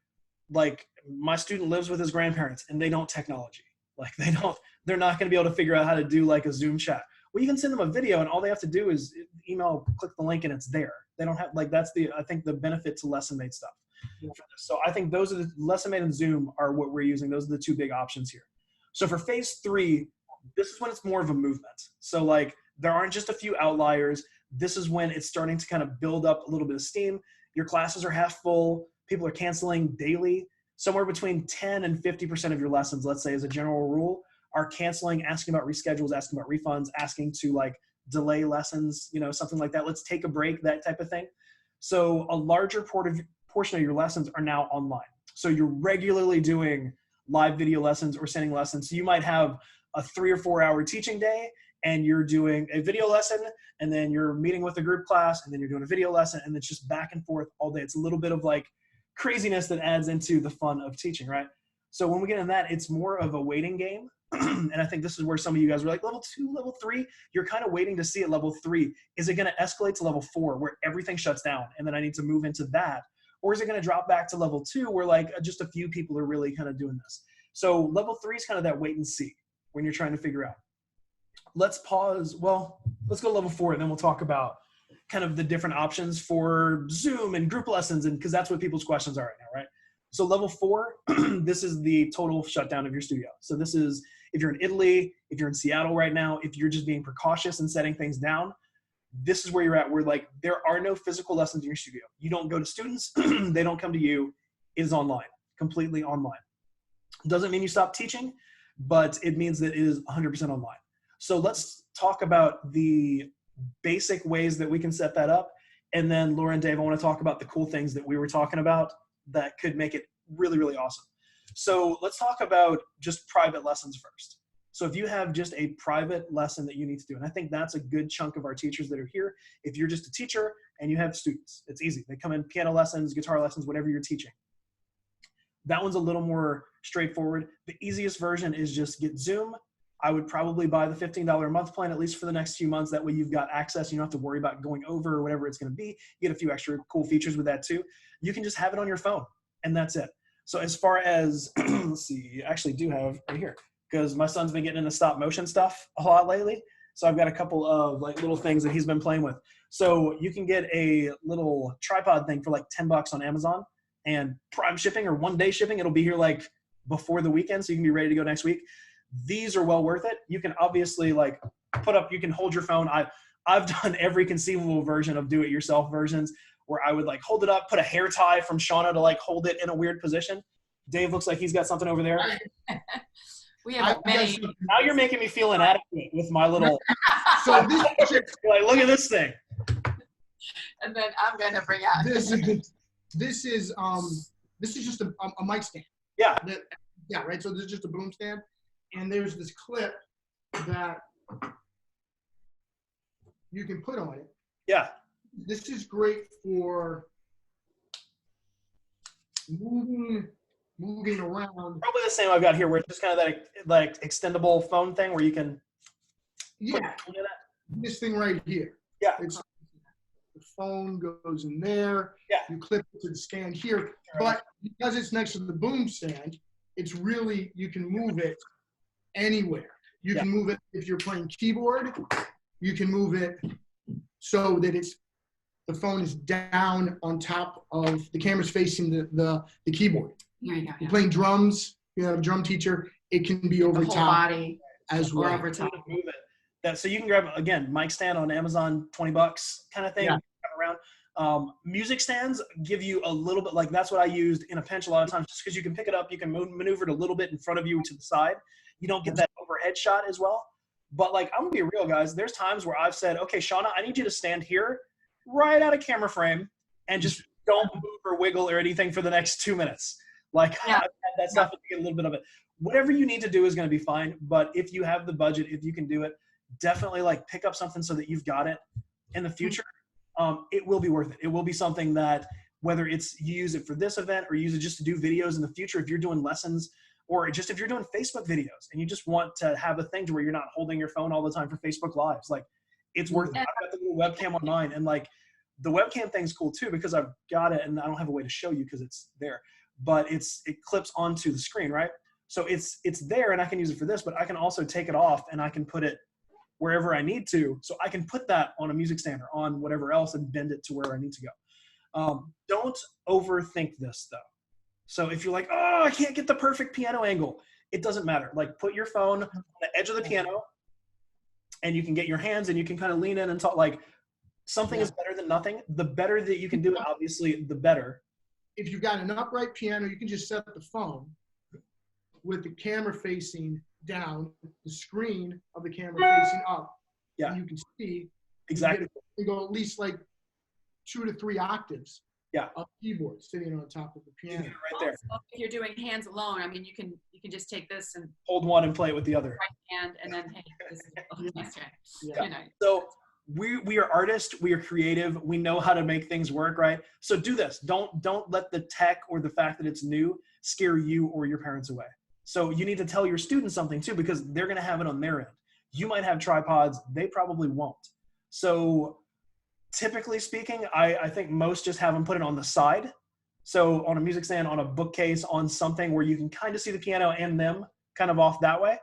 like my student lives with his grandparents and they don't technology. Like they're not going to be able to figure out how to do like a Zoom chat. Well, you can send them a video and all they have to do is email, click the link, and it's there. They don't have, like, that's I think the benefit to LessonMate stuff. Yeah. So I think those are the LessonMate and Zoom are what we're using. Those are the 2 big options here. So for phase 3, this is when it's more of a movement. So like there aren't just a few outliers. This is when it's starting to kind of build up a little bit of steam. Your classes are half full. People are canceling daily. Somewhere between 10 and 50% of your lessons, let's say as a general rule, are canceling, asking about reschedules, asking about refunds, asking to like delay lessons, something like that. Let's take a break, that type of thing. So a larger portion of your lessons are now online. So you're regularly doing live video lessons or sending lessons. So you might have a 3 or 4 hour teaching day and you're doing a video lesson, and then you're meeting with a group class, and then you're doing a video lesson, and it's just back and forth all day. It's a little bit of like craziness that adds into the fun of teaching, right? So when we get in that, it's more of a waiting game. And I think this is where some of you guys were like, level 2, level 3, you're kind of waiting to see at level 3. Is it going to escalate to level 4 where everything shuts down and then I need to move into that? Or is it going to drop back to level 2 where like just a few people are really kind of doing this? So level 3 is kind of that wait and see when you're trying to figure out. Let's pause. Well, let's go to level 4 and then we'll talk about kind of the different options for Zoom and group lessons, and because that's what people's questions are right now, right? So level 4, this is the total shutdown of your studio. So this is if you're in Italy, if you're in Seattle right now, if you're just being precautious and setting things down, this is where you're at. Where like there are no physical lessons in your studio. You don't go to students. They don't come to you. It is online, completely online. Doesn't mean you stop teaching, but it means that it is 100% online. So let's talk about the basic ways that we can set that up. And then Laura and Dave, I want to talk about the cool things that we were talking about that could make it really, really awesome. So let's talk about just private lessons first. So if you have just a private lesson that you need to do, and I think that's a good chunk of our teachers that are here. If you're just a teacher and you have students, it's easy. They come in piano lessons, guitar lessons, whatever you're teaching. That one's a little more straightforward. The easiest version is just get Zoom. I would probably buy the $15 a month plan, at least for the next few months. That way you've got access. You don't have to worry about going over or whatever it's going to be. You get a few extra cool features with that too. You can just have it on your phone and that's it. So as far as, let's see, you actually do have right here, because my son's been getting into stop motion stuff a lot lately. So I've got a couple of like little things that he's been playing with. So you can get a little tripod thing for like $10 on Amazon, and prime shipping or 1-day shipping. It'll be here like before the weekend, so you can be ready to go next week. These are well worth it. You can obviously like put up, you can hold your phone. I've done every conceivable version of do-it-yourself versions where I would like hold it up, put a hair tie from Shauna to like hold it in a weird position. Dave looks like he's got something over there. We have many. Now you're making me feel inadequate with my little. So this You're like, look at this thing. And then I'm gonna bring out. this is just a mic stand. Yeah. Yeah, right. So this is just a boom stand, and there's this clip that you can put on it. Yeah. This is great for moving around. Probably the same I've got here, where it's just kind of that like extendable phone thing where you can. Yeah, this thing right here. Yeah. It's the phone goes in there. Yeah. You clip it to the stand here, but because it's next to the boom stand, it's really, you can move it anywhere. You can move it if you're playing keyboard. You can move it so that the phone is down on top of the camera's facing the keyboard. Here you go. You're playing drums. You have a drum teacher. It can be over The whole top body as or well. over top. Move it. So you can grab, again, mic stand on Amazon, $20 kind of thing. Yeah. Around. Music stands give you a little bit, like that's what I used in a pinch a lot of times, just because you can pick it up, you can maneuver it a little bit in front of you to the side. You don't get that overhead shot as well. But like, I'm gonna be real, guys. There's times where I've said, okay, Shauna, I need you to stand here right out of camera frame and just don't move or wiggle or anything for the next 2 minutes. Like I've had that stuff to get a little bit of it. Whatever you need to do is going to be fine. But if you have the budget, if you can do it, definitely like pick up something so that you've got it in the future. It will be worth it. It will be something that whether it's you use it for this event or use it just to do videos in the future, if you're doing lessons or just if you're doing Facebook videos and you just want to have a thing to where you're not holding your phone all the time for Facebook Lives, like it's worth it. I've got the little webcam on mine, and like the webcam thing's cool too because I've got it and I don't have a way to show you because it's there, but it clips onto the screen, right? So it's there and I can use it for this, but I can also take it off and I can put it wherever I need to. So I can put that on a music stand or on whatever else and bend it to where I need to go. Don't overthink this though. So if you're like, oh, I can't get the perfect piano angle, it doesn't matter. Like put your phone on the edge of the piano and you can get your hands and you can kind of lean in and talk. Like something is better than nothing. The better that you can do it, obviously, the better. If you've got an upright piano, you can just set the phone with the camera facing down, the screen of the camera facing up. Yeah. And you can see Exactly. you go at least like 2 to 3 octaves. Yeah. Of keyboard sitting on top of the piano. Right there. Also, if you're doing hands alone, I mean, you can just take this and Hold one and play it with the other. right hand, and then hey, this is okay. Yeah. You know. So we are artists, we are creative, we know how to make things work, right? So do this. Don't let the tech or the fact that it's new scare you or your parents away. So you need to tell your students something too, because they're going to have it on their end. You might have tripods, they probably won't. So typically speaking, I think most just have them put it on the side. So on a music stand, on a bookcase, on something where you can kind of see the piano and them kind of off that way.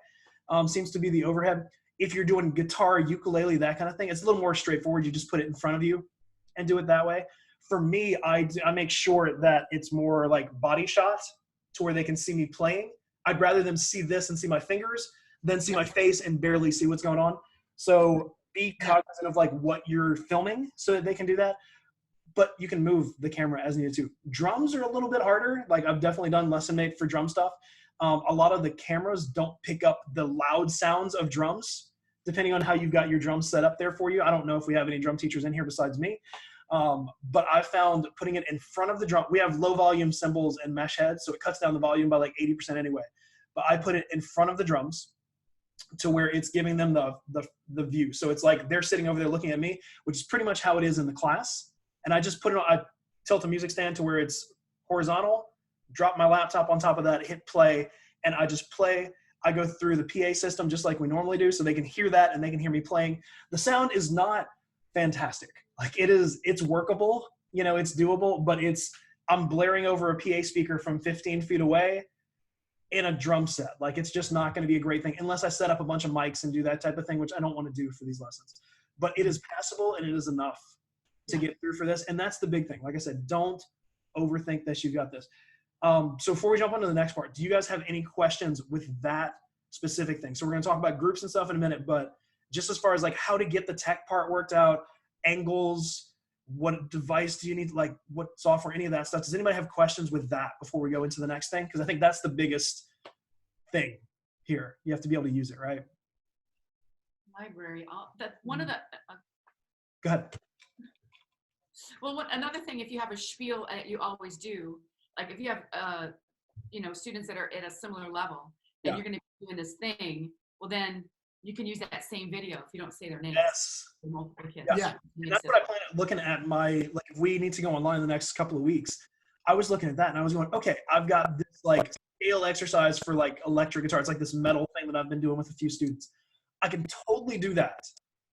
Seems to be the overhead. If you're doing guitar, ukulele, that kind of thing, it's a little more straightforward. You just put it in front of you and do it that way. For me, I make sure that it's more like body shot to where they can see me playing. I'd rather them see this and see my fingers than see my face and barely see what's going on. So be cognizant of like what you're filming so that they can do that. But you can move the camera as needed too. Drums are a little bit harder. Like I've definitely done lesson mate for drum stuff. A lot of the cameras don't pick up the loud sounds of drums, depending on how you've got your drums set up there for you. I don't know if we have any drum teachers in here besides me. But I found putting it in front of the drum, we have low volume cymbals and mesh heads, so it cuts down the volume by like 80% anyway. But I put it in front of the drums to where it's giving them the view. So it's like they're sitting over there looking at me, which is pretty much how it is in the class. And I just put it on, I tilt the music stand to where it's horizontal, drop my laptop on top of that, hit play, and I just play. I go through the PA system just like we normally do, so they can hear that and they can hear me playing. The sound is not fantastic. Like it's workable, you know, it's doable, but it's I'm blaring over a PA speaker from 15 feet away in a drum set. Like, it's just not going to be a great thing unless I set up a bunch of mics and do that type of thing, which I don't want to do for these lessons. But it is passable and it is enough to get through for this. And that's the big thing. Like I said, don't overthink this. You've got this. So before we jump on to the next part, do you guys have any questions with that specific thing? So we're going to talk about groups and stuff in a minute, but just as far as like how to get the tech part worked out, angles, what device do you need, like what software, any of that stuff. Does anybody have questions with that before we go into the next thing? Because I think that's the biggest thing here. You have to be able to use it, right? Library. That one of the. Go ahead. Well, another thing, if you have a spiel, you always do. Like if you have, students that are at a similar level, and you're going to be doing this thing, well then you can use that same video if you don't say their names. Yes. For multiple kids. Yeah. And that's what I plan on looking at like if we need to go online the next couple of weeks, I was looking at that and I was going, okay, I've got this like scale exercise for like electric guitar. It's like this metal thing that I've been doing with a few students. I can totally do that.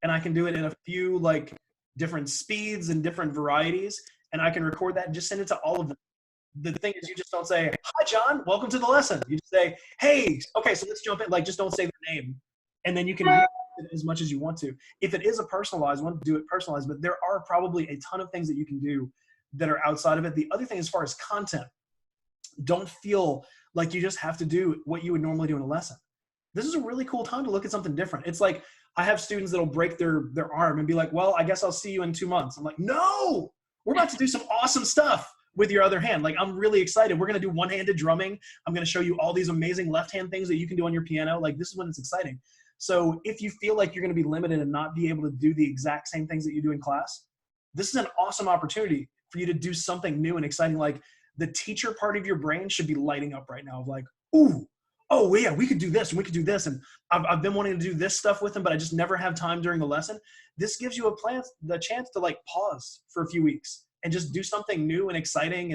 And I can do it in a few like different speeds and different varieties. And I can record that and just send it to all of them. The thing is, you just don't say, hi, John, welcome to the lesson. You just say, hey, okay, so let's jump in. Like, just don't say their name. And then you can use it as much as you want to. If it is a personalized one, do it personalized. But there are probably a ton of things that you can do that are outside of it. The other thing, as far as content, don't feel like you just have to do what you would normally do in a lesson. This is a really cool time to look at something different. It's like I have students that'll break their arm and be like, well, I guess I'll see you in 2 months. I'm like, no, we're about to do some awesome stuff with your other hand. Like, I'm really excited. We're going to do one-handed drumming. I'm going to show you all these amazing left-hand things that you can do on your piano. Like, this is when it's exciting. So if you feel like you're going to be limited and not be able to do the exact same things that you do in class, this is an awesome opportunity for you to do something new and exciting. Like, the teacher part of your brain should be lighting up right now of like, ooh, oh yeah, we could do this and we could do this. And I've been wanting to do this stuff with them, but I just never have time during the lesson. This gives you the chance to like pause for a few weeks and just do something new and exciting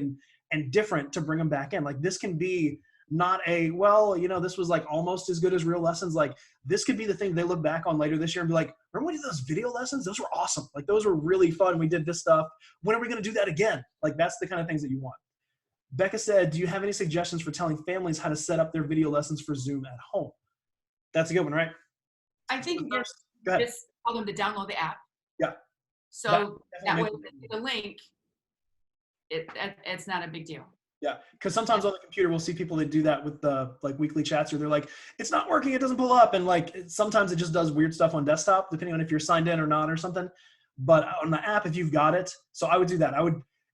and different to bring them back in. Like, this can be not a, well, this was like almost as good as real lessons. Like, this could be the thing they look back on later this year and be like, remember we did those video lessons? Those were awesome. Like, those were really fun. We did this stuff. When are we going to do that again? Like, that's the kind of things that you want. Becca said, do you have any suggestions for telling families how to set up their video lessons for Zoom at home? That's a good one, right? I think Go ahead. just tell them to download the app. Yeah. So that way, makes the link, it's not a big deal. Yeah, because sometimes on the computer we'll see people that do that with the like weekly chats, or they're like, it's not working, it doesn't pull up, and like sometimes it just does weird stuff on desktop depending on if you're signed in or not or something. But on the app, if you've got it, so I would do that.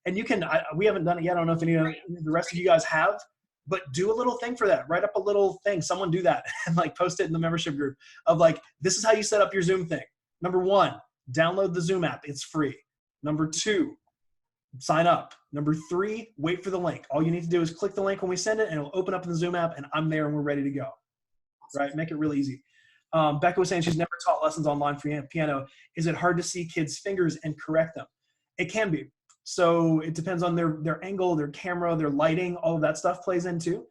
And you can. We haven't done it yet. I don't know if any of the rest of you guys have, but do a little thing for that. Write up a little thing. Someone do that and like post it in the membership group of like, this is how you set up your Zoom thing. Number 1, download the Zoom app. It's free. Number 2, sign up. Number 3, wait for the link. All you need to do is click the link when we send it and it'll open up in the Zoom app and I'm there and we're ready to go. Right? Make it real easy. Becca was saying she's never taught lessons online for piano. Is it hard to see kids' fingers and correct them? It can be. So it depends on their angle, their camera, their lighting, all of that stuff plays in too.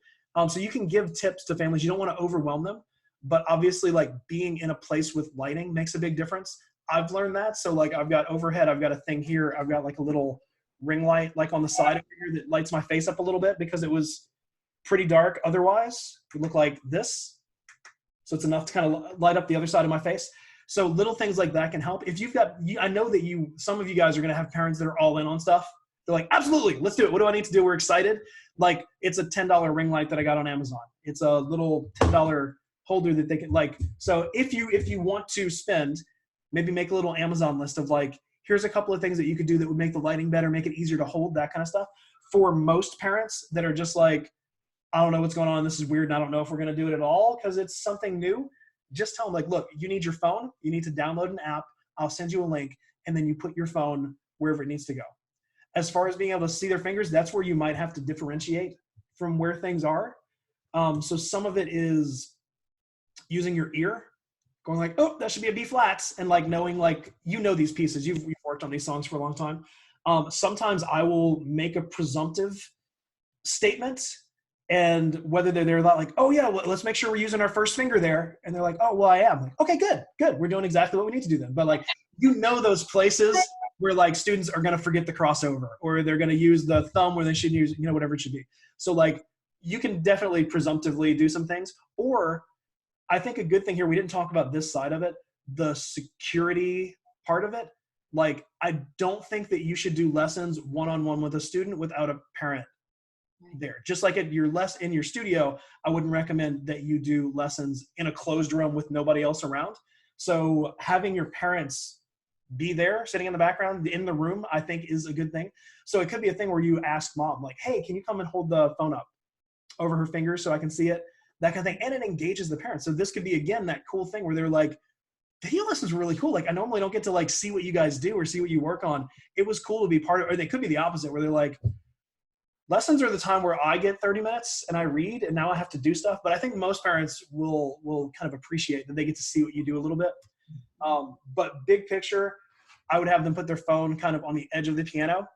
So you can give tips to families. You don't want to overwhelm them, but obviously like being in a place with lighting makes a big difference. I've learned that. So like I've got overhead, I've got a thing here. I've got like a little ring light like on the side of here that lights my face up a little bit because it was pretty dark. Otherwise it would look like this. So it's enough to kind of light up the other side of my face. So little things like that can help. If you've got, I know that some of you guys are going to have parents that are all in on stuff. They're like, absolutely, let's do it. What do I need to do? We're excited. Like, it's a $10 ring light that I got on Amazon. It's a little $10 holder that they can like. So if you want to spend, maybe make a little Amazon list of like, here's a couple of things that you could do that would make the lighting better, make it easier to hold, that kind of stuff. For most parents that are just like, I don't know what's going on. This is weird. And I don't know if we're going to do it at all because it's something new. Just tell them like, look, you need your phone. You need to download an app. I'll send you a link. And then you put your phone wherever it needs to go. As far as being able to see their fingers, that's where you might have to differentiate from where things are. So some of it is using your ear, going like, oh, that should be a B flats. And like knowing like, these pieces, you've worked on these songs for a long time. Sometimes I will make a presumptive statement. And whether they're there, like, oh yeah, well, let's make sure we're using our first finger there. And they're like, oh, well, I am. Like, okay, good. We're doing exactly what we need to do then. But like, those places where like students are going to forget the crossover, or they're going to use the thumb where they should use, whatever it should be. So like you can definitely presumptively do some things. Or I think a good thing here, we didn't talk about this side of it, the security part of it. Like, I don't think that you should do lessons one-on-one with a student without a parent there. Just like in your studio, I wouldn't recommend that you do lessons in a closed room with nobody else around. So having your parents be there, sitting in the background in the room, I think is a good thing. So it could be a thing where you ask mom, like, hey, can you come and hold the phone up over her fingers so I can see it? That kind of thing. And it engages the parents. So this could be, again, that cool thing where they're like, video lessons are really cool. Like, I normally don't get to like see what you guys do or see what you work on. It was cool to be part of, or they could be the opposite where they're like, lessons are the time where I get 30 minutes and I read and now I have to do stuff. But I think most parents will kind of appreciate that they get to see what you do a little bit. But big picture, I would have them put their phone kind of on the edge of the piano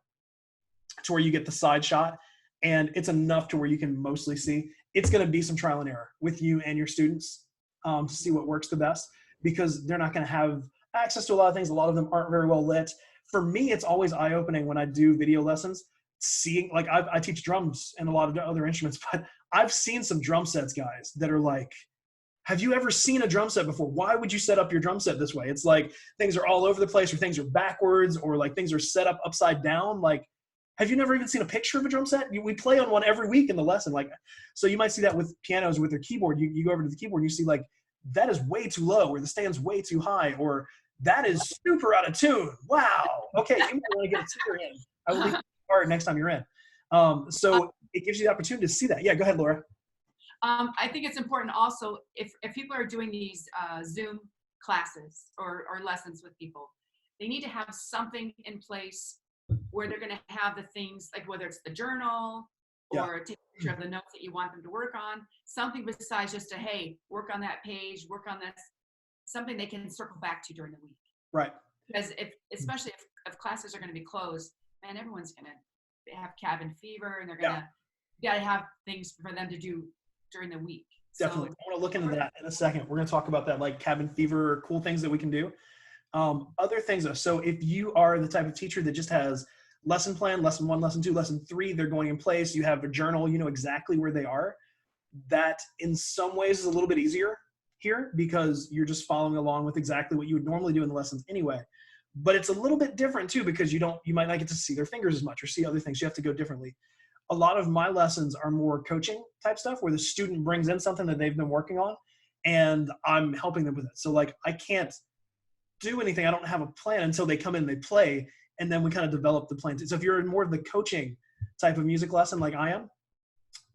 to where you get the side shot, and it's enough to where you can mostly see. It's going to be some trial and error with you and your students to see what works the best, because they're not going to have access to a lot of things. A lot of them aren't very well lit. For me, it's always eye-opening when I do video lessons, seeing, like, I teach drums and a lot of other instruments, but I've seen some drum sets, guys, that are like, have you ever seen a drum set before? Why would you set up your drum set this way? It's like things are all over the place, or things are backwards, or like things are set up upside down. Like, have you never even seen a picture of a drum set? We play on one every week in the lesson. Like, so you might see that with pianos, with their keyboard. You go over to the keyboard and you see like, that is way too low, or the stand's way too high, or that is super out of tune. Wow. Okay, you might want to get a tutor in. I will leave the part next time you're in. So it gives you the opportunity to see that. Yeah, go ahead, Laura. I think it's important also, if people are doing these Zoom classes or lessons with people, they need to have something in place where they're going to have the things, like whether it's the journal or take a picture of the notes that you want them to work on, something besides just a, hey, work on that page, work on this, something they can circle back to during the week. Right. Because especially if classes are going to be closed, man, everyone's going to have cabin fever, and they're going to, you got to have things for them to do during the week. Definitely. So, I want to look into that in a second. We're going to talk about that, like cabin fever, cool things that we can do. Other things though. So if you are the type of teacher that just has lesson plan, lesson 1, lesson 2, lesson 3, they're going in place, you have a journal, you know exactly where they are. That in some ways is a little bit easier here, because you're just following along with exactly what you would normally do in the lessons anyway. But it's a little bit different too, because you might not get to see their fingers as much or see other things. You have to go differently. A lot of my lessons are more coaching type stuff, where the student brings in something that they've been working on and I'm helping them with it. So like, I can't do anything. I don't have a plan until they come in, they play, and then we kind of develop the plan. So if you're in more of the coaching type of music lesson like I am,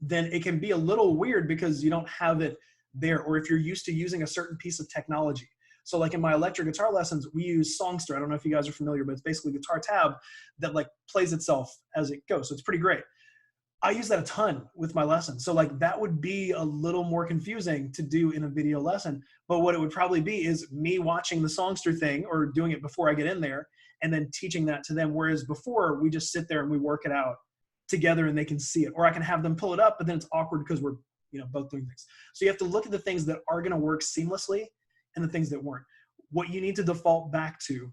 then it can be a little weird because you don't have it there, or if you're used to using a certain piece of technology. So like in my electric guitar lessons, we use Songster. I don't know if you guys are familiar, but it's basically a guitar tab that like plays itself as it goes. So it's pretty great. I use that a ton with my lessons. So like that would be a little more confusing to do in a video lesson, but what it would probably be is me watching the Songster thing or doing it before I get in there and then teaching that to them. Whereas before we just sit there and we work it out together and they can see it, or I can have them pull it up, but then it's awkward because we're, both doing things. So you have to look at the things that are going to work seamlessly and the things that weren't. What you need to default back to,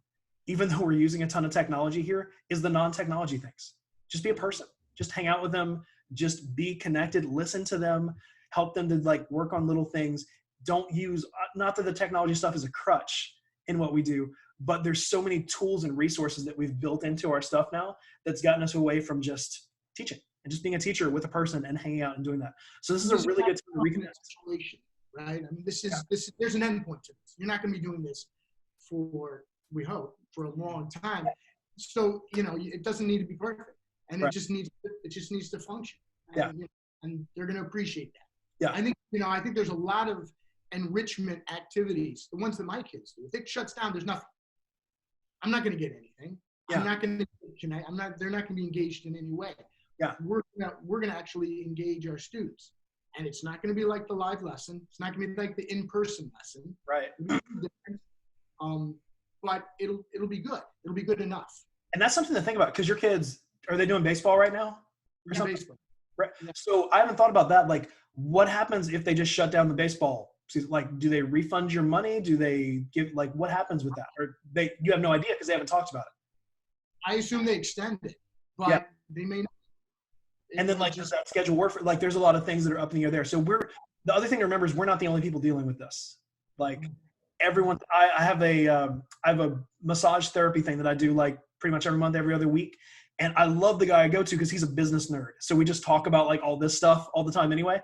even though we're using a ton of technology here, is the non-technology things. Just be a person. Just hang out with them, just be connected, listen to them, help them to like work on little things. Don't use, not that the technology stuff is a crutch in what we do, but there's so many tools and resources that we've built into our stuff now that's gotten us away from just teaching and just being a teacher with a person and hanging out and doing that. So this is a really good time to reconnect. Right? I mean, this is there's an end point to this. You're not going to be doing this for, we hope, for a long time. So, it doesn't need to be perfect. And it just needs to function. And they're going to appreciate that. Yeah. I think there's a lot of enrichment activities, the ones that my kids do. If it shuts down, there's nothing. I'm not going to get anything. Yeah. I'm not going to connect. They're not going to be engaged in any way. Yeah. We're going to actually engage our students. And it's not going to be like the live lesson. It's not going to be like the in-person lesson. Right. It'll be different. But it'll be good. It'll be good enough. And that's something to think about, because your kids, are they doing baseball right now? Baseball. Right. Yeah. So I haven't thought about that. Like, what happens if they just shut down the baseball season? Like, do they refund your money? Do they give, like, what happens with that? Or you have no idea because they haven't talked about it. I assume they extend it, but Yeah. they may not. And then like just that schedule work for, like there's a lot of things that are up in the air there. So the other thing to remember is we're not the only people dealing with this. Like everyone, I have a massage therapy thing that I do like pretty much every month, every other week. And I love the guy I go to because he's a business nerd. So we just talk about like all this stuff all the time anyway.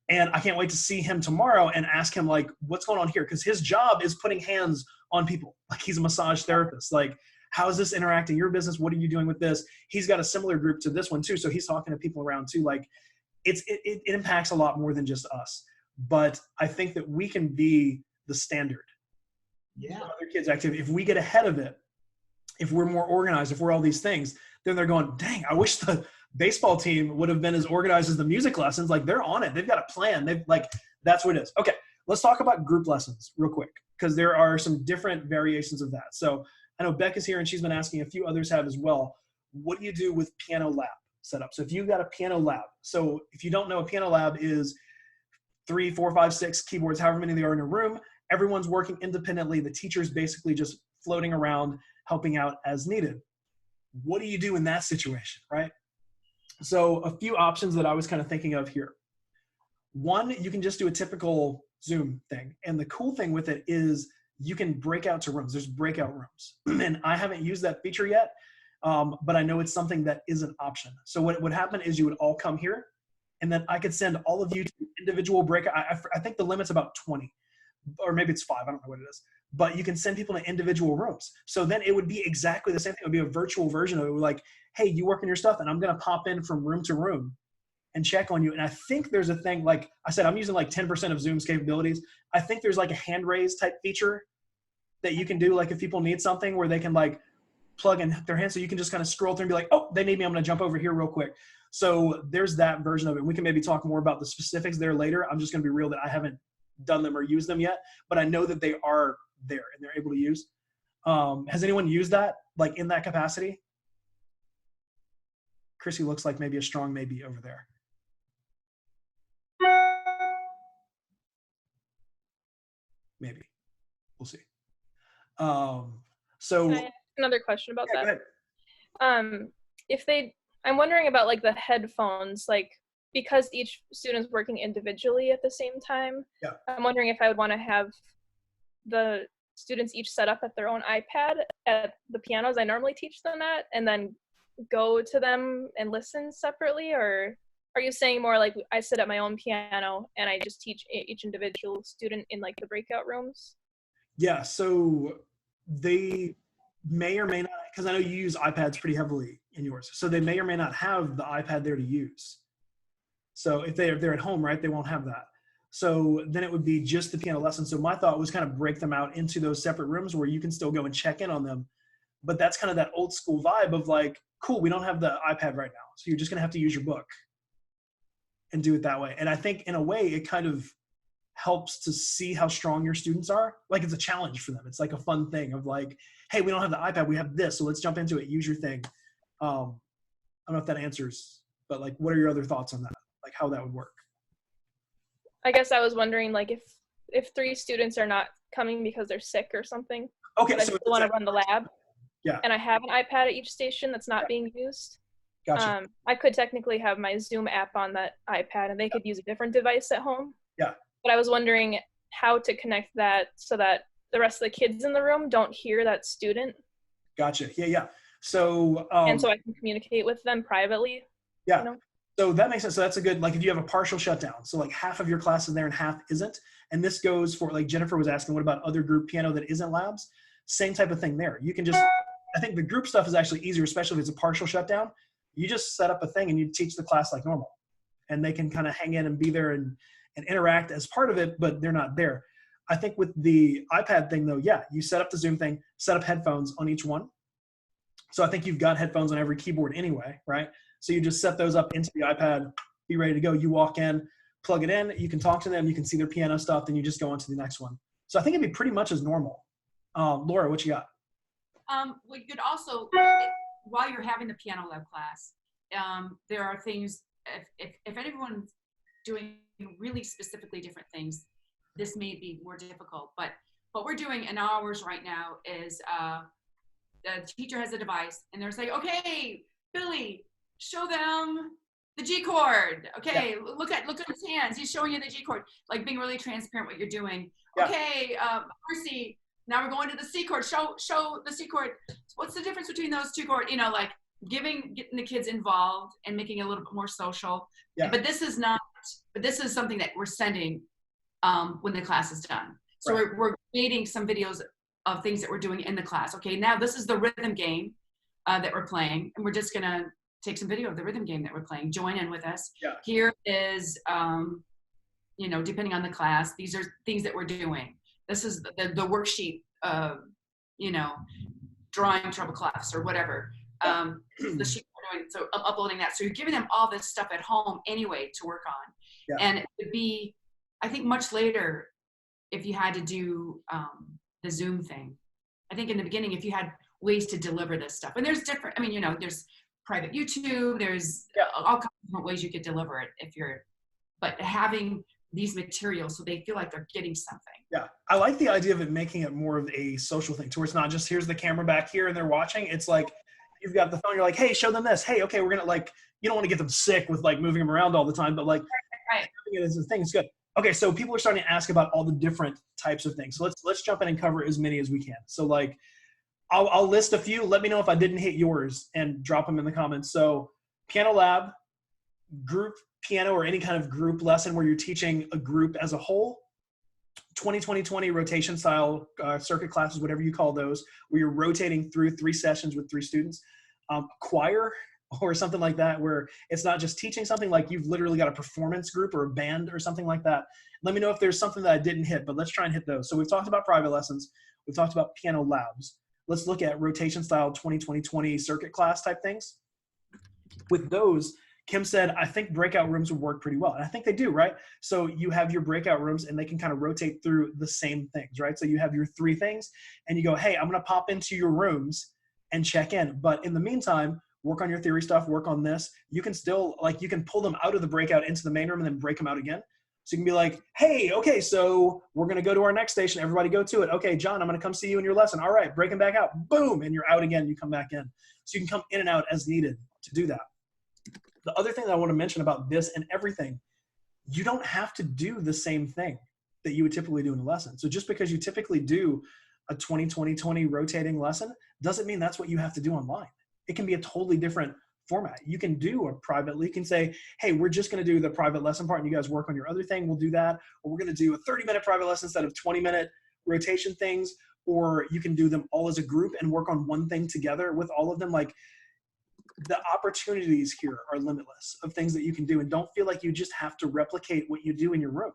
And I can't wait to see him tomorrow and ask him like, what's going on here? Because his job is putting hands on people. Like he's a massage therapist. Like, how is this interacting your business? What are you doing with this? He's got a similar group to this one too. So he's talking to people around too. Like it impacts a lot more than just us. But I think that we can be the standard. Yeah. For other kids' activity. If we get ahead of it, if we're more organized, if we're all these things, then they're going, dang, I wish the baseball team would have been as organized as the music lessons. Like they're on it. They've got a plan. They've like, that's what it is. Okay. Let's talk about group lessons real quick, because there are some different variations of that. So I know Becca's here and she's been asking, a few others have as well. What do you do with piano lab setup? So if you've got a piano lab, so if you don't know, a piano lab is 3, 4, 5, 6 keyboards, however many they are in a room. Everyone's working independently. The teacher's basically just floating around, helping out as needed. What do you do in that situation, right? So a few options that I was kind of thinking of here. One, you can just do a typical Zoom thing. And the cool thing with it is you can break out to rooms. There's breakout rooms. And I haven't used that feature yet, but I know it's something that is an option. So what would happen is you would all come here, and then I could send all of you to individual breakout. I think the limit's about 20, or maybe it's 5. I don't know what it is. But you can send people to individual rooms. So then it would be exactly the same thing. It would be a virtual version of it. Like, hey, you work on your stuff, and I'm going to pop in from room to room and check on you. And I think there's a thing, like I said, I'm using like 10% of Zoom's capabilities. I think there's like a hand raise type feature that you can do, like if people need something where they can like plug in their hand, so you can just kind of scroll through and be like, oh, they need me, I'm going to jump over here real quick. So there's that version of it. We can maybe talk more about the specifics there later. I'm just going to be real that I haven't done them or used them yet, but I know that they are there and they're able to use. Has anyone used that like in that capacity? Chrissy looks like maybe a strong maybe over there. Maybe. We'll see. So Can I ask another question about yeah, that? go ahead. I'm wondering about like the headphones, like because each student's working individually at the same time. Yeah. I'm wondering if I would want to have the students each set up at their own iPad at the pianos I normally teach them at, and then go to them and listen separately, or are you saying more like I sit at my own piano and I just teach each individual student in like the breakout rooms? Yeah, so they may or may not, because I know you use iPads pretty heavily in yours, so they may or may not have the iPad there to use. So if they're at home, right, they won't have that. So then it would be just the piano lesson. So my thought was kind of break them out into those separate rooms where you can still go and check in on them. But that's kind of that old school vibe of like, cool, we don't have the iPad right now, so you're just gonna have to use your book and do it that way. And I think in a way it kind of helps to see how strong your students are. Like it's a challenge for them. It's like a fun thing of like, hey, we don't have the iPad, we have this, so let's jump into it, use your thing. I don't know if that answers, but like, what are your other thoughts on that? Like how that would work? I guess I was wondering like if 3 students are not coming because they're sick or something, Okay, but I so still want to run the lab. Yeah. And I have an iPad at each station that's not being used. Gotcha. I could technically have my Zoom app on that iPad and they could use a different device at home. Yeah. But I was wondering how to connect that so that the rest of the kids in the room don't hear that student. Gotcha. Yeah. So And so I can communicate with them privately. Yeah. You know? So that makes sense. So that's a good, like if you have a partial shutdown, so like half of your class is there and half isn't. And this goes for, like Jennifer was asking, what about other group piano that isn't labs? Same type of thing there. You can just, I think the group stuff is actually easier, especially if it's a partial shutdown. You just set up a thing and you teach the class like normal. And they can kind of hang in and be there and interact as part of it, but they're not there. I think with the iPad thing though, yeah, you set up the Zoom thing, set up headphones on each one. So I think you've got headphones on every keyboard anyway, right? So you just set those up into the iPad, be ready to go. You walk in, plug it in, you can talk to them, you can see their piano stuff, then you just go on to the next one. So I think it'd be pretty much as normal. Laura, what you got? Well, you could also, while you're having the piano lab class, there are things, if everyone's doing really specifically different things, this may be more difficult, but what we're doing in ours right now is the teacher has a device and they're saying, okay, Billy, show them the G chord. Okay, look at his hands. He's showing you the G chord. Like being really transparent what you're doing. Yeah. Okay, Marcy, now we're going to the C chord. Show the C chord. What's the difference between those two chords? You know, like getting the kids involved and making it a little bit more social. Yeah. But this is something that we're sending when the class is done. So we're creating some videos of things that we're doing in the class. Okay, now this is the rhythm game that we're playing, and we're just gonna take some video of the rhythm game that we're playing. Join in with us. Yeah. Here is, you know, depending on the class, these are things that we're doing. This is the worksheet of, you know, drawing treble clefs or whatever. The sheet we're doing, so I'm uploading that. So you're giving them all this stuff at home anyway to work on. Yeah. And it would be, I think, much later if you had to do the Zoom thing. I think in the beginning, if you had ways to deliver this stuff, and there's different, I mean, you know, there's private YouTube, there's all kinds of different ways you could deliver it but having these materials so they feel like they're getting something. Yeah, I like the idea of it making it more of a social thing to where it's not just here's the camera back here and they're watching. It's like you've got the phone, you're like, hey, show them this. Hey, okay, we're gonna like, you don't want to get them sick with like moving them around all the time, but like Right. having it as a thing is good. Okay, so people are starting to ask about all the different types of things. So let's jump in and cover as many as we can. So like I'll list a few. Let me know if I didn't hit yours and drop them in the comments. So piano lab, group piano, or any kind of group lesson where you're teaching a group as a whole. 20-20-20 rotation style circuit classes, whatever you call those, where you're rotating through 3 sessions with 3 students. Choir or something like that, where it's not just teaching something, like you've literally got a performance group or a band or something like that. Let me know if there's something that I didn't hit, but let's try and hit those. So we've talked about private lessons. We've talked about piano labs. Let's look at rotation style 20-20-20 circuit class type things. With those, Kim said, I think breakout rooms would work pretty well. And I think they do, right? So you have your breakout rooms and they can kind of rotate through the same things, right? So you have your 3 things and you go, hey, I'm going to pop into your rooms and check in. But in the meantime, work on your theory stuff, work on this. You can still, like, you can pull them out of the breakout into the main room and then break them out again. So you can be like, hey, okay, so we're going to go to our next station. Everybody go to it. Okay, John, I'm going to come see you in your lesson. All right, break them back out. Boom, and you're out again. You come back in. So you can come in and out as needed to do that. The other thing that I want to mention about this and everything, you don't have to do the same thing that you would typically do in a lesson. So just because you typically do a 20-20-20 rotating lesson doesn't mean that's what you have to do online. It can be a totally different format. You can do a privately, you can say, hey, we're just going to do the private lesson part and you guys work on your other thing. We'll do that. Or we're going to do a 30-minute private lesson instead of 20-minute rotation things. Or you can do them all as a group and work on one thing together with all of them. Like, the opportunities here are limitless of things that you can do, and don't feel like you just have to replicate what you do in your room.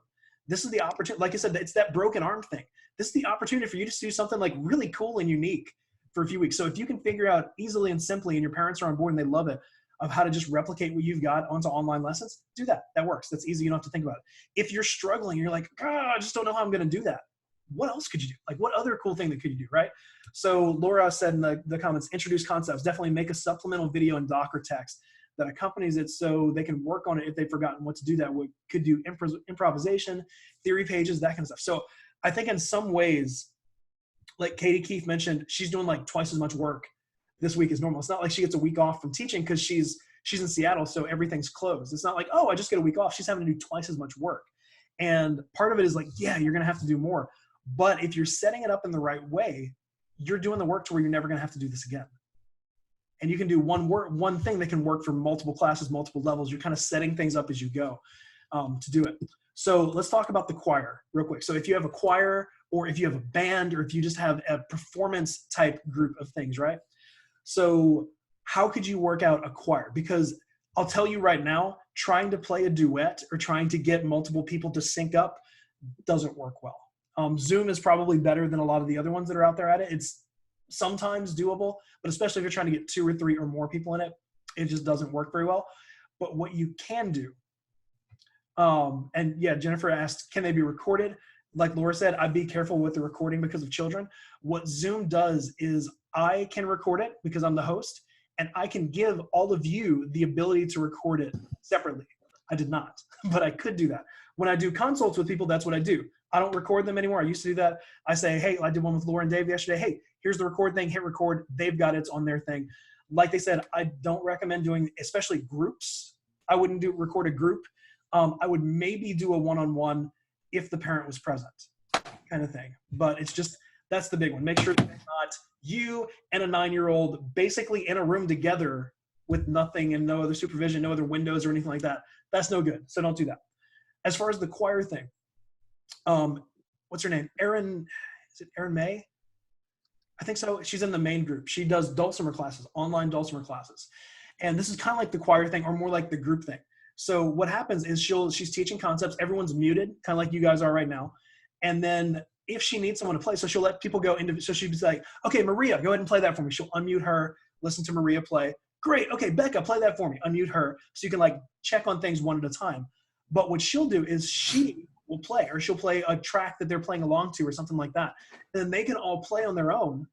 This is the opportunity. Like I said, it's that broken arm thing. This is the opportunity for you to do something like really cool and unique for a few weeks. So if you can figure out easily and simply, and your parents are on board and they love it, of how to just replicate what you've got onto online lessons, do that. That works. That's easy. You don't have to think about it. If you're struggling, you're like, I just don't know how I'm going to do that. What else could you do? Like, what other cool thing that could you do, right? So Laura said in the comments, introduce concepts. Definitely make a supplemental video and Docker text that accompanies it so they can work on it if they've forgotten what to do that. We could do improvisation, theory pages, that kind of stuff. So I think in some ways, like Katie Keefe mentioned, she's doing like twice as much work this week as normal. It's not like she gets a week off from teaching because she's in Seattle, so everything's closed. It's not like, oh, I just get a week off. She's having to do twice as much work. And part of it is like, yeah, you're going to have to do more. But if you're setting it up in the right way, you're doing the work to where you're never going to have to do this again. And you can do one thing that can work for multiple classes, multiple levels. You're kind of setting things up as you go to do it. So let's talk about the choir real quick. So if you have a choir, or if you have a band, or if you just have a performance type group of things, right? So how could you work out a choir? Because I'll tell you right now, trying to play a duet or trying to get multiple people to sync up doesn't work well. Zoom is probably better than a lot of the other ones that are out there at it. It's sometimes doable, but especially if you're trying to get 2 or 3 or more people in it, it just doesn't work very well. But what you can do, and yeah, Jennifer asked, can they be recorded? Like Laura said, I'd be careful with the recording because of children. What Zoom does is I can record it because I'm the host, and I can give all of you the ability to record it separately. I did not, but I could do that. When I do consults with people, that's what I do. I don't record them anymore. I used to do that. I say, hey, I did one with Laura and Dave yesterday. Hey, here's the record thing, hit record. They've got it's on their thing. Like they said, I don't recommend doing, especially groups. I wouldn't record a group. I would maybe do a one-on-one if the parent was present, kind of thing. But it's just, that's the big one. Make sure that it's not you and a 9-year-old basically in a room together with nothing and no other supervision, no other windows or anything like that. That's no good. So don't do that. As far as the choir thing, what's her name? Is it Erin May? I think so. She's in the main group. She does dulcimer classes, online dulcimer classes. And this is kind of like the choir thing, or more like the group thing. So what happens is she's teaching concepts. Everyone's muted, kind of like you guys are right now. And then if she needs someone to play, so she'll let people go into, so she'd be like, okay, Maria, go ahead and play that for me. She'll unmute her, listen to Maria play. Great. Okay, Becca, play that for me. Unmute her. So you can like check on things one at a time. But what she'll do is she will play, or she'll play a track that they're playing along to or something like that. And then they can all play on their own,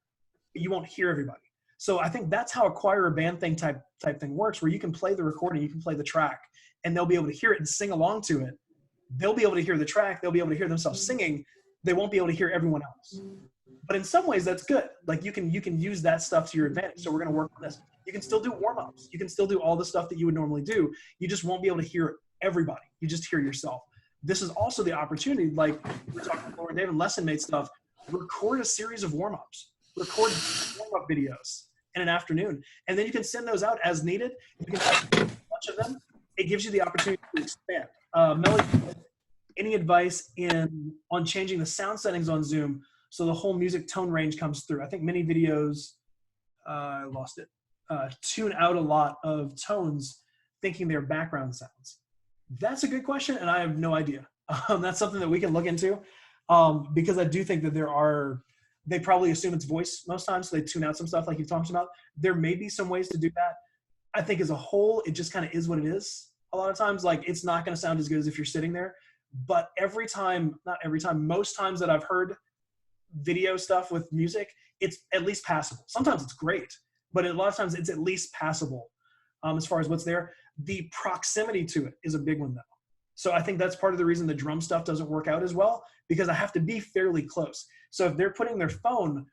but you won't hear everybody. So I think that's how a choir or band thing type thing works, where you can play the recording, you can play the track, and they'll be able to hear it and sing along to it. They'll be able to hear the track. They'll be able to hear themselves singing. They won't be able to hear everyone else. But in some ways, that's good. Like you can use that stuff to your advantage. So we're going to work on this. You can still do warm-ups. You can still do all the stuff that you would normally do. You just won't be able to hear everybody. You just hear yourself. This is also the opportunity, like we were talking about Laura and David, lesson mate stuff. Record a series of warm-ups. Record warm-up videos in an afternoon. And then you can send those out as needed. You can have a bunch of them. It gives you the opportunity to expand. Melody, any advice on changing the sound settings on Zoom so the whole music tone range comes through? I think many videos, I lost it, tune out a lot of tones thinking they're background sounds. That's a good question, and I have no idea. That's something that we can look into because I do think that they probably assume it's voice most times, so they tune out some stuff like you've talked about. There may be some ways to do that. I think as a whole, it just kind of is what it is. A lot of times, like it's not going to sound as good as if you're sitting there. But most times that I've heard video stuff with music, it's at least passable. Sometimes it's great, but a lot of times it's at least passable as far as what's there. The proximity to it is a big one though. So I think that's part of the reason the drum stuff doesn't work out as well, because I have to be fairly close. So if they're putting their phone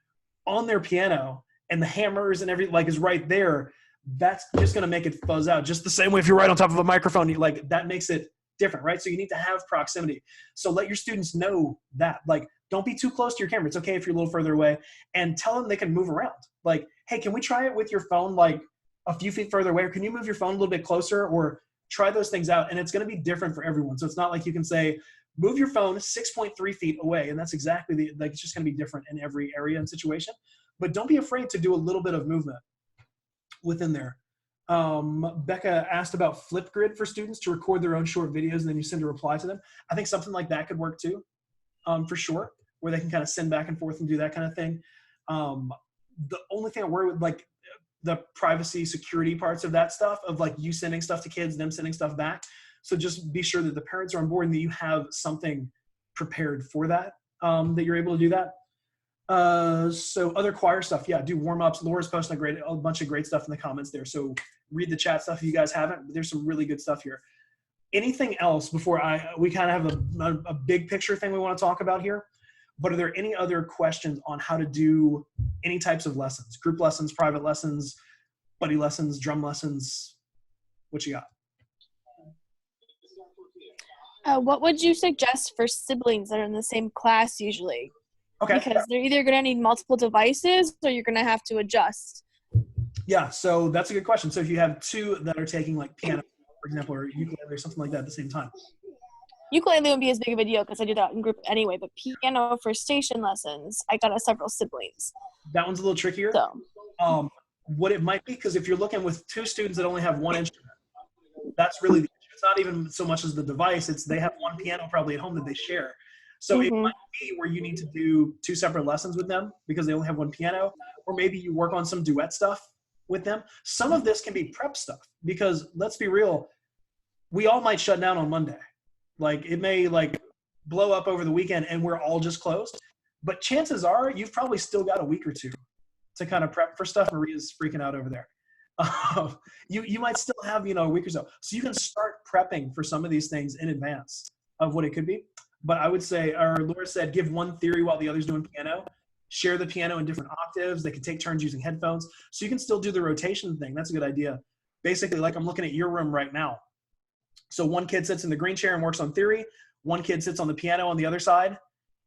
on their piano and the hammers and everything like is right there, that's just going to make it fuzz out. Just the same way if you're right on top of a microphone, like that makes it different, right? So you need to have proximity. So let your students know that, like, don't be too close to your camera. It's okay if you're a little further away, and tell them they can move around. Like, hey, can we try it with your phone like a few feet further away? Or can you move your phone a little bit closer? Or try those things out. And it's going to be different for everyone. So it's not like you can say, move your phone 6.3 feet away. And that's exactly like, it's just going to be different in every area and situation. But don't be afraid to do a little bit of movement within there. Becca asked about Flipgrid for students to record their own short videos and then you send a reply to them. I think something like that could work too, for sure, where they can kind of send back and forth and do that kind of thing. The only thing I worry with, like the privacy security parts of that stuff, of like you sending stuff to kids, them sending stuff back. So just be sure that the parents are on board and that you have something prepared for that, that you're able to do that. So other choir stuff, yeah, do warm-ups. Laura's posting a bunch of great stuff in the comments there. So read the chat stuff if you guys haven't. There's some really good stuff here. Anything else before we kind of have a big picture thing we want to talk about here? But are there any other questions on how to do any types of lessons? Group lessons, private lessons, buddy lessons, drum lessons? What you got? What would you suggest for siblings that are in the same class usually? Okay. Because they're either going to need multiple devices or you're going to have to adjust. Yeah, so that's a good question. So if you have two that are taking like piano, for example, or ukulele or something like that at the same time. Ukulele wouldn't be as big of a deal because I do that in group anyway, but piano for station lessons, I got several siblings. That one's a little trickier. So. What it might be, because if you're looking with two students that only have one instrument, that's really the issue. It's not even so much as the device, it's they have one piano probably at home that they share. So it might be where you need to do two separate lessons with them because they only have one piano, or maybe you work on some duet stuff with them. Some of this can be prep stuff because let's be real, we all might shut down on Monday. Like it may like blow up over the weekend and we're all just closed, but chances are you've probably still got a week or two to kind of prep for stuff. Maria's freaking out over there. You might still have, a week or so. So you can start prepping for some of these things in advance of what it could be. But I would say, or Laura said, give one theory while the other's doing piano. share the piano in different octaves. They can take turns using headphones. So you can still do the rotation thing. That's a good idea. Basically, like I'm looking at your room right now. So one kid sits in the green chair and works on theory. One kid sits on the piano on the other side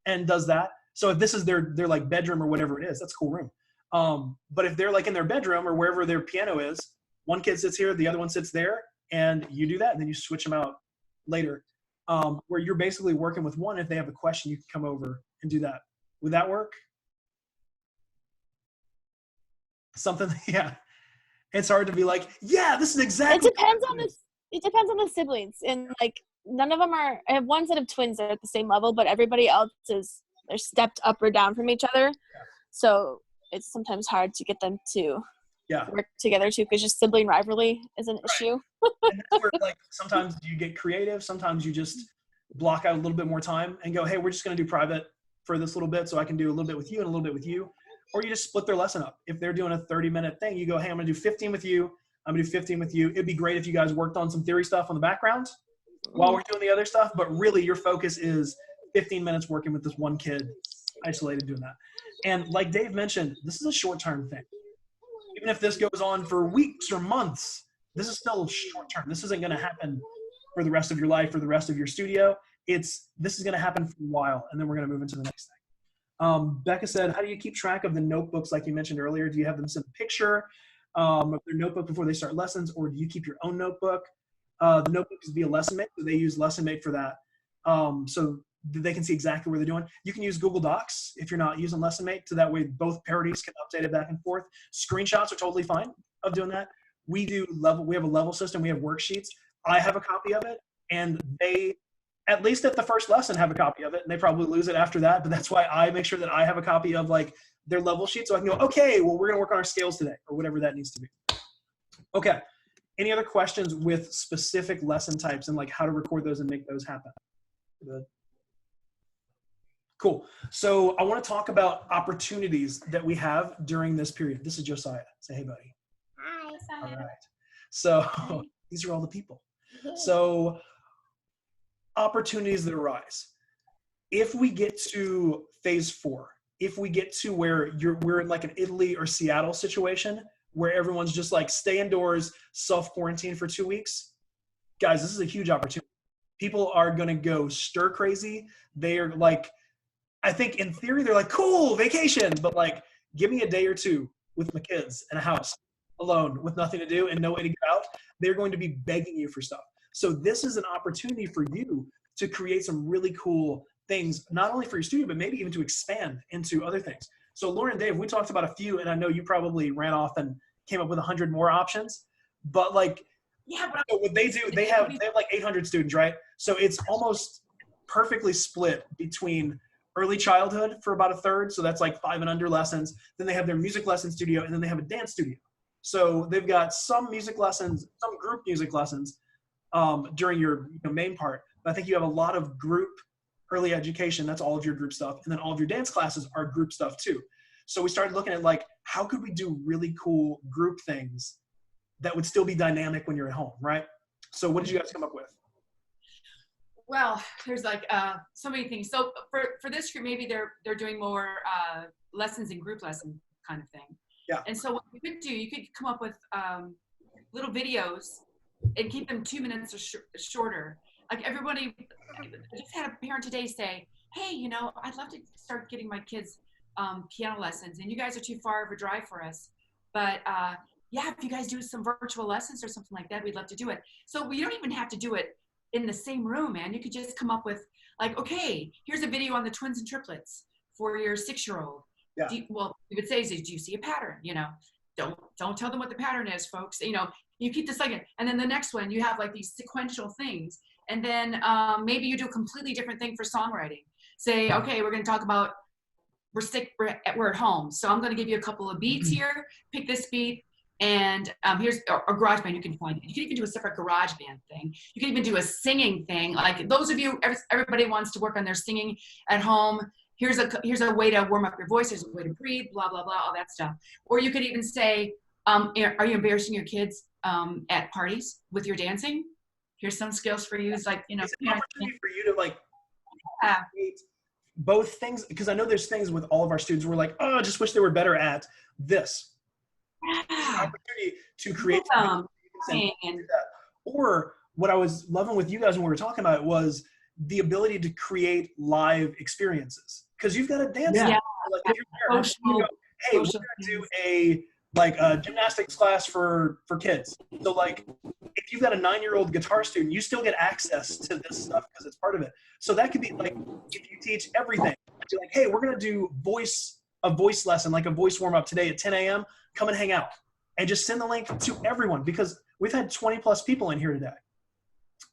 and does that. So if this is their like bedroom or whatever it is, that's a cool room. But if they're like in their bedroom or wherever their piano is, one kid sits here, the other one sits there, and you do that, and then you switch them out later. Where you're basically working with one. If they have a question, you can come over and do that. Would that work? Something, yeah. It's hard to be like, yeah, this is exactly. It depends on the siblings, and like none of them are. I have one set of twins that are at the same level, but everybody else they're stepped up or down from each other. So it's sometimes hard to get them to work together too, because just sibling rivalry is an issue. And that's where, like, sometimes you get creative. Sometimes you just block out a little bit more time and go, hey, we're just going to do private for this little bit, so I can do a little bit with you and a little bit with you. Or you just split their lesson up. If they're doing a 30-minute thing, you go, hey, I'm going to do 15 with you. I'm going to do 15 with you. It'd be great if you guys worked on some theory stuff on the background while we're doing the other stuff. But really, your focus is 15 minutes working with this one kid, isolated, doing that. And like Dave mentioned, this is a short-term thing. Even if this goes on for weeks or months, this is still short-term. This isn't going to happen for the rest of your life or the rest of your studio. This is going to happen for a while, and then we're going to move into the next thing. Becca said, how do you keep track of the notebooks like you mentioned earlier? Do you have them send a picture of their notebook before they start lessons, or do you keep your own notebook? The notebook is via LessonMate, so they use LessonMate for that. So they can see exactly where they're doing. You can use Google Docs if you're not using LessonMate, so that way both parodies can update it back and forth. Screenshots are totally fine of doing that. We have a level system. We have worksheets. I have a copy of it, and they, at least at the first lesson, have a copy of it, and they probably lose it after that. But that's why I make sure that I have a copy of like their level sheet, so I can go, okay, well, we're going to work on our scales today, or whatever that needs to be. Okay. Any other questions with specific lesson types and like how to record those and make those happen? Good. Cool. So I want to talk about opportunities that we have during this period. This is Josiah. Say hey, buddy. Hi. All right. So these are all the people. So opportunities that arise. If we get to phase 4, if we get to where we're in like an Italy or Seattle situation where everyone's just like stay indoors, self-quarantine for 2 weeks, guys, this is a huge opportunity. People are going to go stir crazy. They are like, I think in theory, they're like, cool, vacation. But like, give me a day or two with my kids in a house alone with nothing to do and no way to get out. They're going to be begging you for stuff. So this is an opportunity for you to create some really cool things, not only for your studio, but maybe even to expand into other things. So Lauren and Dave, we talked about a few, and I know you probably ran off and came up with 100 more options, but like, yeah, but what they do, they have like 800 students, right? So it's almost perfectly split between early childhood for about a third. So that's like 5 and under lessons. Then they have their music lesson studio, and then they have a dance studio. So they've got some music lessons, some group music lessons during your main part. But I think you have a lot of group early education. That's all of your group stuff. And then all of your dance classes are group stuff too. So we started looking at like, how could we do really cool group things that would still be dynamic when you're at home, right? So what did you guys come up with? Well, there's like so many things. So for this group, maybe they're doing more lessons in group lesson kind of thing. Yeah. And so what you could do, you could come up with little videos and keep them 2 minutes or shorter. Like everybody, I just had a parent today say, hey, I'd love to start getting my kids piano lessons, and you guys are too far of a drive for us. But yeah, if you guys do some virtual lessons or something like that, we'd love to do it. So you don't even have to do it in the same room, man. You could just come up with like, okay, here's a video on the twins and triplets for your 6-year-old. Yeah. Well, we would say, do you see a pattern? Don't tell them what the pattern is, folks. You keep this like, and then the next one, you have like these sequential things. And then maybe you do a completely different thing for songwriting. Say, okay, we're going to talk about, we're at home. So I'm going to give you a couple of beats here, pick this beat. And here's a garage band. You can find it. You can even do a separate garage band thing. You can even do a singing thing. Like those of you, everybody wants to work on their singing at home. Here's a way to warm up your voice. Here's a way to breathe, blah, blah, blah, all that stuff. Or you could even say, are you embarrassing your kids at parties with your dancing? Here's some skills for you. It's like, it's an opportunity for you to like create both things, because I know there's things with all of our students we're like, oh, I just wish they were better at this. Opportunity to create that. Or what I was loving with you guys when we were talking about it was the ability to create live experiences, because you've got a dance. Yeah. Like if you're there, you go, hey, we're gonna do a gymnastics class for kids. So like if you've got a 9-year-old guitar student, you still get access to this stuff because it's part of it. So that could be like if you teach everything, you're like, hey, we're gonna do a voice lesson, like a voice warm-up today at 10 a.m. Come and hang out. And just send the link to everyone, because we've had 20 plus people in here today.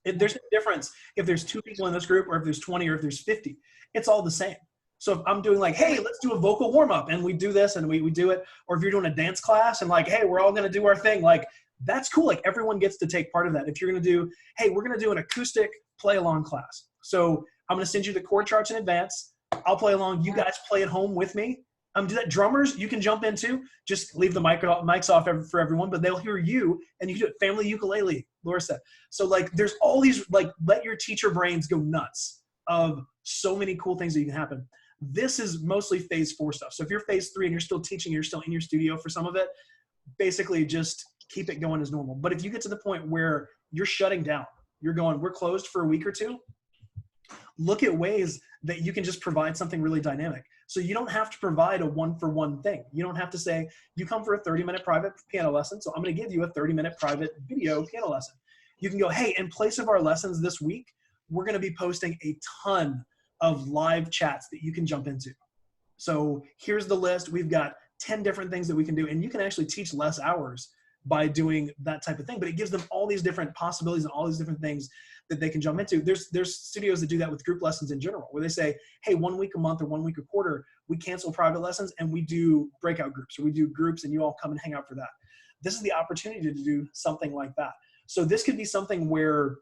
There's no difference if there's 2 people in this group or if there's 20 or if there's 50. It's all the same. So if I'm doing like, hey, let's do a vocal warm-up, and we do this and we do it, or if you're doing a dance class and like, hey, we're all going to do our thing, like that's cool. Like everyone gets to take part of that. If you're going to do, hey, we're going to do an acoustic play along class. So I'm going to send you the chord charts in advance. I'll play along. You guys play at home with me. Do that. Drummers, you can jump into. Just leave the mics off for everyone, but they'll hear you, and you can do it. Family ukulele, Laura said. So like, there's all these, like, let your teacher brains go nuts of so many cool things that can happen. This is mostly phase 4 stuff. So if you're phase 3 and you're still teaching, you're still in your studio for some of it, basically just keep it going as normal. But if you get to the point where you're shutting down, you're going, we're closed for a week or 2, look at ways that you can just provide something really dynamic. So you don't have to provide a 1-for-1 thing. You don't have to say, you come for a 30-minute private piano lesson, so I'm going to give you a 30-minute private video piano lesson. You can go, hey, in place of our lessons this week, we're going to be posting a ton of live chats that you can jump into. So here's the list. We've got 10 different things that we can do, and you can actually teach less hours by doing that type of thing, but it gives them all these different possibilities and all these different things that they can jump into. There's studios that do that with group lessons in general, where they say, hey, 1 week a month or 1 week a quarter, we cancel private lessons and we do breakout groups, or we do groups and you all come and hang out for that. This is the opportunity to do something like that. So this could be something where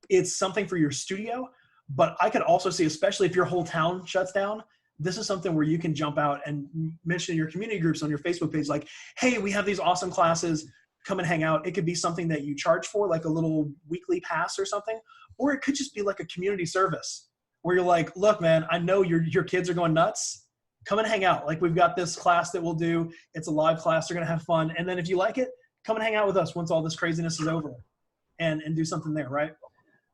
it's something for your studio, but I could also see, especially if your whole town shuts down, this is something where you can jump out and mention in your community groups on your Facebook page, like, hey, we have these awesome classes, come and hang out. It could be something that you charge for, like a little weekly pass or something, or it could just be like a community service where you're like, look, man, I know your kids are going nuts. Come and hang out. Like, we've got this class that we'll do. It's a live class. They're going to have fun. And then if you like it, come and hang out with us once all this craziness is over and do something there, right?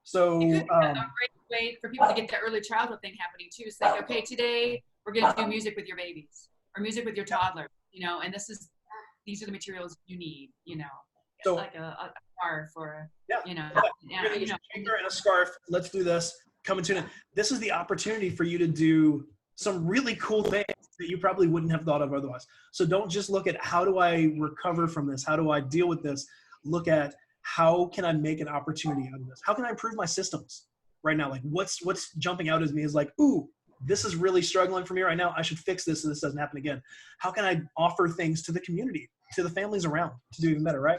So it could be a great way for people to get the early childhood thing happening too. It's like, okay, today we're going to do music with your babies or music with your toddler, and these are the materials you need, So, like a scarf or, a shaker and a scarf. Let's do this. Come and tune in. This is the opportunity for you to do some really cool things that you probably wouldn't have thought of otherwise. So don't just look at how do I recover from this? How do I deal with this? Look at how can I make an opportunity out of this? How can I improve my systems right now? Like what's jumping out at me is like, ooh, this is really struggling for me right now. I should fix this so this doesn't happen again. How can I offer things to the community, to the families around to do even better, right?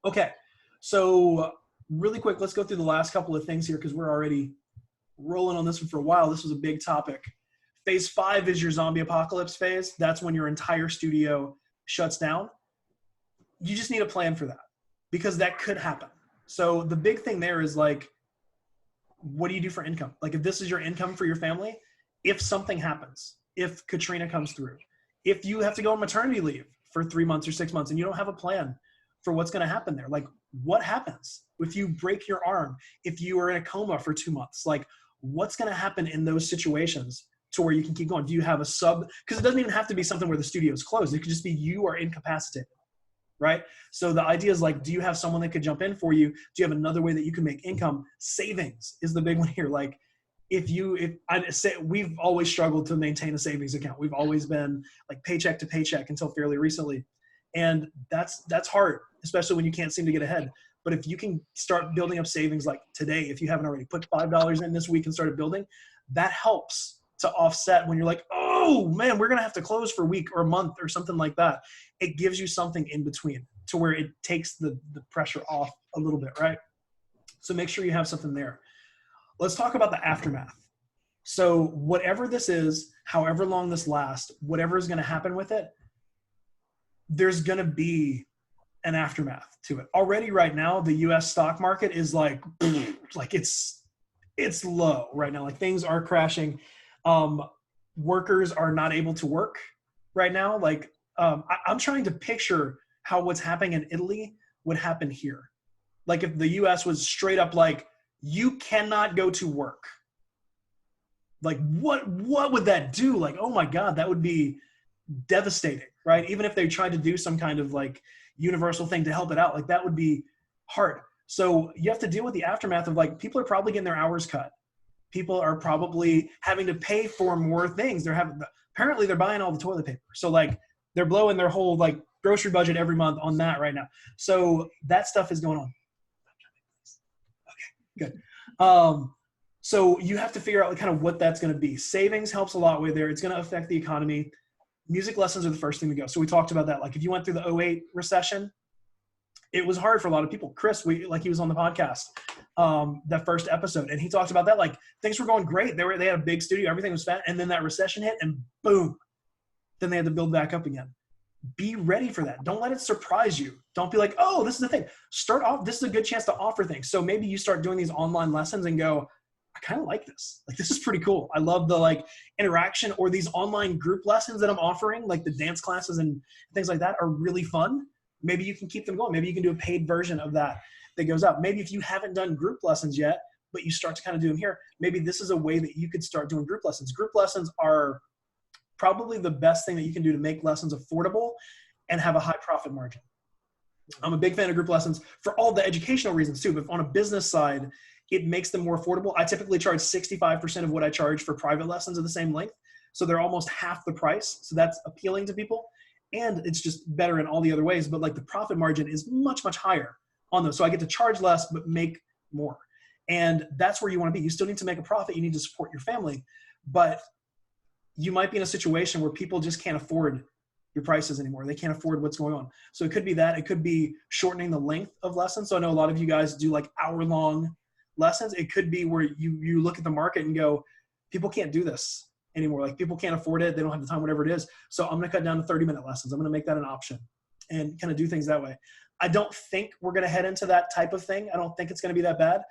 Okay, so really quick, let's go through the last couple of things here because we're already rolling on this one for a while. This was a big topic. Phase 5 is your zombie apocalypse phase. That's when your entire studio shuts down. You just need a plan for that because that could happen. So the big thing there is like, what do you do for income? Like if this is your income for your family, if something happens, if Katrina comes through, if you have to go on maternity leave for 3 months or 6 months and you don't have a plan for what's going to happen there, like what happens if you break your arm, if you are in a coma for 2 months, like what's going to happen in those situations to where you can keep going? Do you have a sub? Because it doesn't even have to be something where the studio is closed. It could just be you are incapacitated, right? So the idea is like, do you have someone that could jump in for you? Do you have another way that you can make income? Savings is the big one here. Like if I say we've always struggled to maintain a savings account. We've always been like paycheck to paycheck until fairly recently. And that's hard, especially when you can't seem to get ahead. But if you can start building up savings like today, if you haven't already put $5 in this week and started building, that helps to offset when you're like, oh man, we're going to have to close for a week or a month or something like that. It gives you something in between to where it takes the pressure off a little bit, right? So make sure you have something there. Let's talk about the aftermath. So whatever this is, however long this lasts, whatever is going to happen with it, there's going to be an aftermath to it. Already right now, the US stock market is like it's it's low right now. Like things are crashing. Workers are not able to work right now. Like I'm trying to picture how what's happening in Italy would happen here. Like if the US was straight up like, you cannot go to work. Like what would that do? Like, oh my God, that would be devastating, right? Even if they tried to do some kind of like universal thing to help it out, like that would be hard. So you have to deal with the aftermath of like, people are probably getting their hours cut. People are probably having to pay for more things. Apparently they're buying all the toilet paper. So like they're blowing their whole like grocery budget every month on that right now. So that stuff is going on. Okay, good. So you have to figure out kind of what that's going to be. Savings helps a lot with there. It's going to affect the economy. Music lessons are the first thing to go. So we talked about that. Like if you went through the 2008 recession, it was hard for a lot of people. Chris, he was on the podcast, that first episode, and he talked about that. Like things were going great. They had a big studio, everything was fat, and then that recession hit, and boom, then they had to build back up again. Be ready for that. Don't let it surprise you. Don't be like, oh, this is the thing. Start off. This is a good chance to offer things. So maybe you start doing these online lessons and go, I kind of like this. Like, this is pretty cool. I love the like interaction, or these online group lessons that I'm offering, like the dance classes and things like that are really fun. Maybe you can keep them going. Maybe you can do a paid version of that goes out. Maybe if you haven't done group lessons yet, but you start to kind of do them here, maybe this is a way that you could start doing group lessons. Group lessons are probably the best thing that you can do to make lessons affordable and have a high profit margin. I'm a big fan of group lessons for all the educational reasons too, but on a business side, it makes them more affordable. I typically charge 65% of what I charge for private lessons of the same length. So they're almost half the price. So that's appealing to people. And it's just better in all the other ways. But like the profit margin is much, much higher on those. So I get to charge less, but make more. And that's where you want to be. You still need to make a profit. You need to support your family. But you might be in a situation where people just can't afford your prices anymore. They can't afford what's going on. So it could be that. It could be shortening the length of lessons. So I know a lot of you guys do like hour-long lessons. It could be where you look at the market and go, people can't do this anymore. Like people can't afford it. They don't have the time, whatever it is. So I'm going to cut down to 30-minute lessons. I'm going to make that an option and kind of do things that way. I don't think we're going to head into that type of thing. I don't think it's going to be that bad,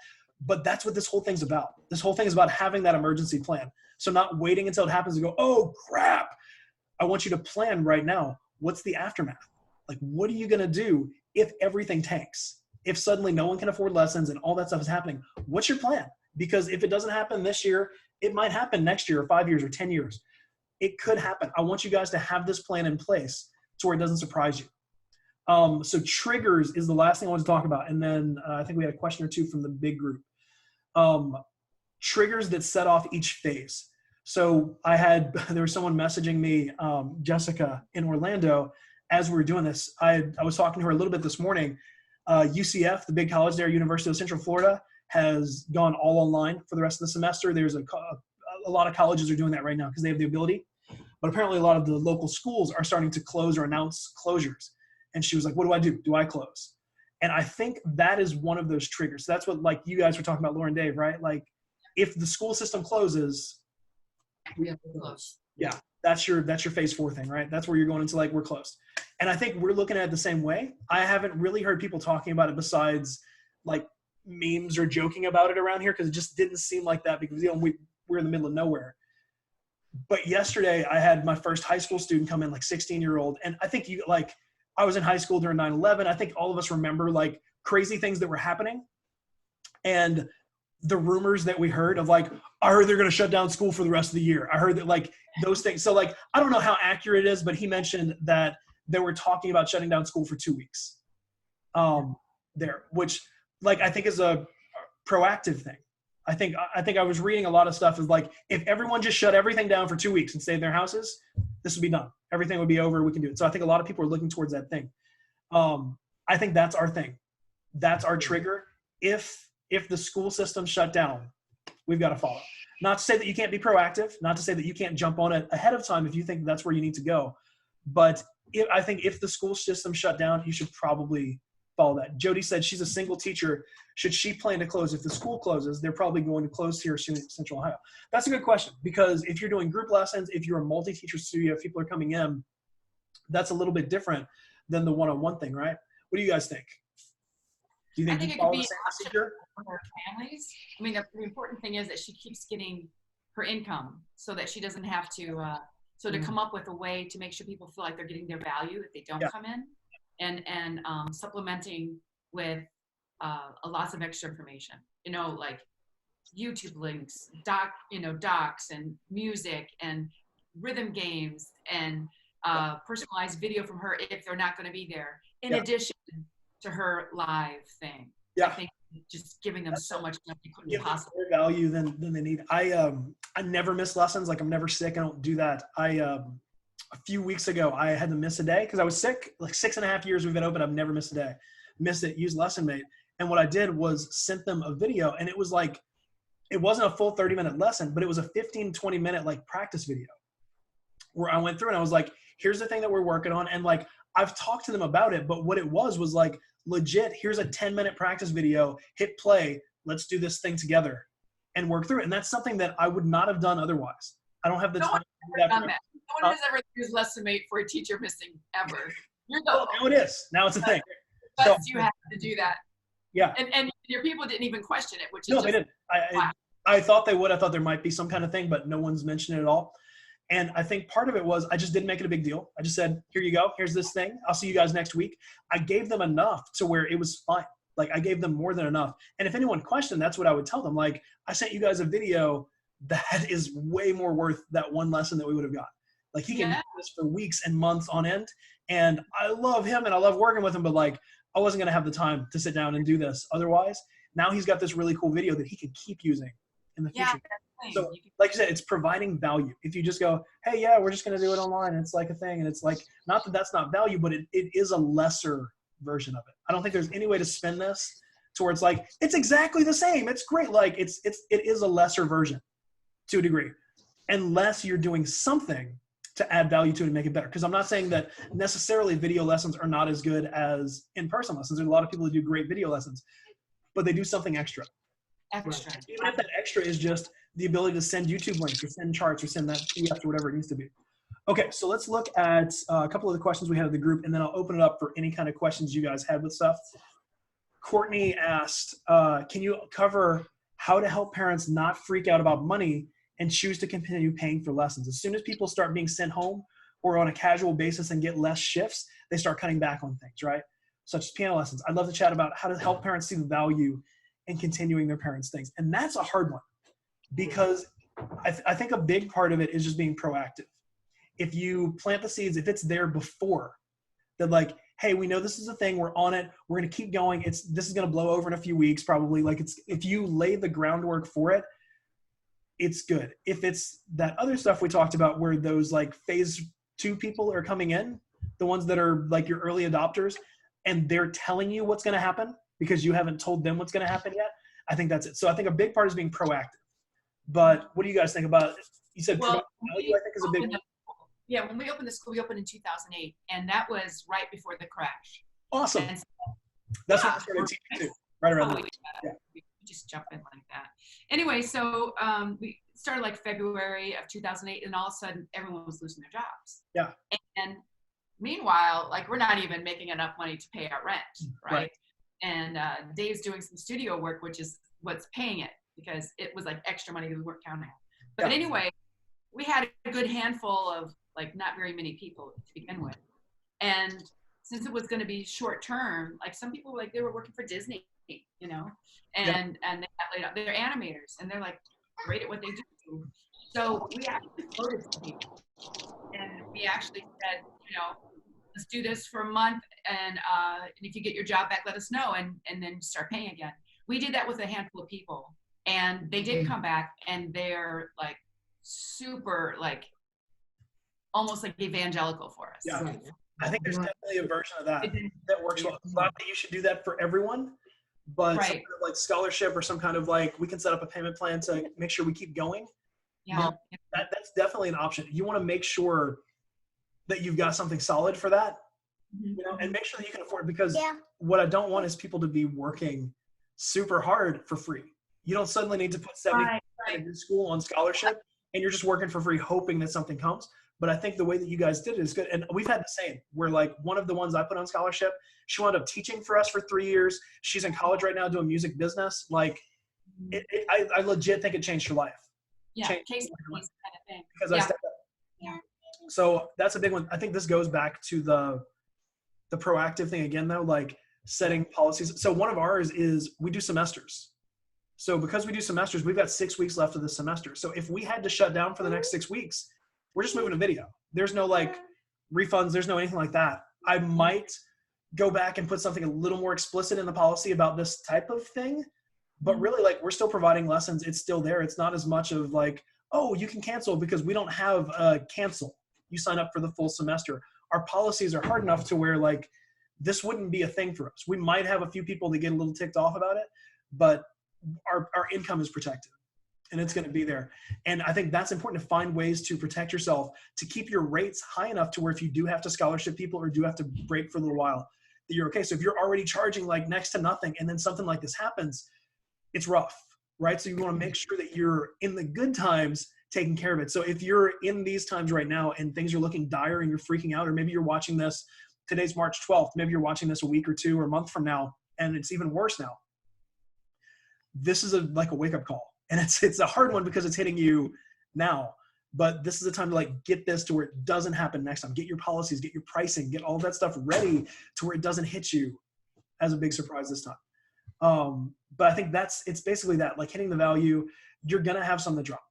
but that's what this whole thing's about. This whole thing is about having that emergency plan. So not waiting until it happens and go, oh crap. I want you to plan right now. What's the aftermath? Like, what are you going to do if everything tanks? If suddenly no one can afford lessons and all that stuff is happening, what's your plan? Because if it doesn't happen this year, it might happen next year or 5 years or 10 years. It could happen. I want you guys to have this plan in place to where it doesn't surprise you. So triggers is the last thing I want to talk about. And then I think we had a question or two from the big group. Triggers that set off each phase. So there was someone messaging me, Jessica in Orlando, as we were doing this. I was talking to her a little bit this morning. UCF, the big college there, University of Central Florida, has gone all online for the rest of the semester. There's a lot of colleges are doing that right now because they have the ability. But apparently a lot of the local schools are starting to close or announce closures. And she was like, what do? Do I close? And I think that is one of those triggers. So that's what, like, you guys were talking about, Laura and Dave, right? Like, if the school system closes, We have to close. yeah, that's your phase 4 thing, right? That's where you're going into like, we're closed. And I think we're looking at it the same way. I haven't really heard people talking about it besides like memes or joking about it around here, because it just didn't seem like that because, you know, we're in the middle of nowhere. But yesterday I had my first high school student come in, like 16-year-old. And I think I was in high school during 9/11. I think all of us remember like crazy things that were happening. And the rumors that we heard of like, I heard they're going to shut down school for the rest of the year. I heard that like those things. So like, I don't know how accurate it is, but he mentioned that they were talking about shutting down school for 2 weeks there, which like, I think is a proactive thing. I think I was reading a lot of stuff is like, if everyone just shut everything down for 2 weeks and stayed in their houses, this would be done. Everything would be over. We can do it. So I think a lot of people are looking towards that thing. I think that's our thing. That's our trigger. If the school system shut down, we've got to follow. Not to say that you can't be proactive, not to say that you can't jump on it ahead of time if you think that's where you need to go. But I think if the school system shut down, you should probably follow that. Jody said she's a single teacher. Should she plan to close? If the school closes, they're probably going to close here soon in Central Ohio. That's a good question, because if you're doing group lessons, if you're a multi-teacher studio, if people are coming in, that's a little bit different than the one-on-one thing, right? What do you guys think? Do you think you follow the same procedure? for her families. I mean, the important thing is that she keeps getting her income so that she doesn't have to, to come up with a way to make sure people feel like they're getting their value if they don't come in, and supplementing with lots of extra information, like YouTube links, docs and music and rhythm games and personalized video from her if they're not going to be there, in addition to her live thing. I think just giving them so much stuff they couldn't possibly more value than they need. I never miss lessons. Like, I'm never sick. I don't do that. A few weeks ago, I had to miss a day because I was sick. Like 6.5 years we've been open, I've never missed a day. Missed it, used LessonMate. And what I did was sent them a video, and it was like, it wasn't a full 30-minute lesson, but it was a 15-20 minute like practice video where I went through and I was like, here's the thing that we're working on. And like, I've talked to them about it, but what it was like, legit, here's a 10-minute practice video, hit play, let's do this thing together and work through it. And that's something that I would not have done otherwise. I don't have the time to do that. No one has ever used LessonMate for a teacher missing ever. Now it is. Now it's a thing. But you have to do that. Yeah. And your people didn't even question it, which is they didn't. I thought they would. I thought there might be some kind of thing, but no one's mentioned it at all. And I think part of it was I just didn't make it a big deal. I just said, here you go. Here's this thing. I'll see you guys next week. I gave them enough to where it was fine. Like, I gave them more than enough. And if anyone questioned, that's what I would tell them. Like, I sent you guys a video that is way more worth that one lesson that we would have got. Like, he can do this for weeks and months on end. And I love him and I love working with him, but like, I wasn't going to have the time to sit down and do this otherwise. Now he's got this really cool video that he can keep using in the future. So like you said, it's providing value. If you just go, hey, yeah, we're just going to do it online, and it's like a thing. And it's like, not that that's not value, but it is a lesser version of it. I don't think there's any way to spin this to where it's like, it's exactly the same. It's great. Like, it is a lesser version to a degree, unless you're doing something to add value to it and make it better. Because I'm not saying that necessarily video lessons are not as good as in-person lessons. There's a lot of people who do great video lessons, but they do something extra. Extra. Even if that extra is just the ability to send YouTube links or send charts or send that PDF or whatever it needs to be. Okay, so let's look at a couple of the questions we had in the group, and then I'll open it up for any kind of questions you guys had with stuff. Courtney asked, can you cover how to help parents not freak out about money and choose to continue paying for lessons? As soon as people start being sent home or on a casual basis and get less shifts, they start cutting back on things, right? Such as piano lessons. I'd love to chat about how to help parents see the value in continuing their parents' things. And that's a hard one because I think a big part of it is just being proactive. If you plant the seeds, if it's there before, that like, hey, we know this is a thing, we're on it, we're gonna keep going, this is gonna blow over in a few weeks probably. Like, if you lay the groundwork for it, it's good. If it's that other stuff we talked about where those like phase 2 people are coming in, the ones that are like your early adopters, and they're telling you what's gonna happen because you haven't told them what's gonna happen yet, I think that's it. So I think a big part is being proactive. But what do you guys think about it? You said value, I think, is a big one. Yeah, when we opened the school, we opened in 2008, and that was right before the crash. Awesome. And so, that's when I started teaching too, right around there. Yeah. We just jump in like that. Anyway, so we started like February of 2008, and all of a sudden, everyone was losing their jobs. Yeah. And meanwhile, like, we're not even making enough money to pay our rent, right? And Dave's doing some studio work, which is what's paying it, because it was like extra money that we weren't counting on. But anyway, we had a good handful of like not very many people to begin with. And since it was going to be short term, like some people like they were working for Disney, you know, and they got laid off. They're animators and they're like great at what they do. So we actually quoted some people, and we actually said, you know, let's do this for a month, and if you get your job back, let us know, and then start paying again. We did that with a handful of people, and they did come back, and they're like super, like almost like evangelical for us. Yeah, I think there's definitely a version of that that works well. Not that you should do that for everyone, but some kind of like scholarship or some kind of like, we can set up a payment plan to make sure we keep going. Yeah, that's definitely an option. You want to make sure that you've got something solid for that, you know, and make sure that you can afford it, because what I don't want is people to be working super hard for free. You don't suddenly need to put 70 in school on scholarship and you're just working for free hoping that something comes. But I think the way that you guys did it is good. And we've had the same, where like one of the ones I put on scholarship, she wound up teaching for us for 3 years. She's in college right now doing music business. Like I legit think it changed her life. Yeah, Changed case her life kind of thing. because I Yeah. stepped up. Yeah. So that's a big one. I think this goes back to the proactive thing again, though, like setting policies. So one of ours is we do semesters. So because we do semesters, we've got 6 weeks left of the semester. So if we had to shut down for the next 6 weeks, we're just moving to video. There's no like refunds. There's no anything like that. I might go back and put something a little more explicit in the policy about this type of thing. But really, like, we're still providing lessons. It's still there. It's not as much of like, oh, you can cancel, because we don't have cancel. You sign up for the full semester. Our policies are hard enough to where like this wouldn't be a thing for us. We might have a few people that get a little ticked off about it, but our income is protected and it's going to be there. And I think that's important, to find ways to protect yourself, to keep your rates high enough to where if you do have to scholarship people or do have to break for a little while, that you're okay. So if you're already charging like next to nothing and then something like this happens, it's rough, right? So you want to make sure that you're in the good times taking care of it. So if you're in these times right now and things are looking dire and you're freaking out, or maybe you're watching this, today's March 12th, maybe you're watching this a week or two or a month from now, and it's even worse now. This is like a wake-up call. And it's a hard one because it's hitting you now. But this is a time to like get this to where it doesn't happen next time. Get your policies, get your pricing, get all of that stuff ready to where it doesn't hit you as a big surprise this time. But I think it's basically that, like hitting the value. You're going to have some that drop.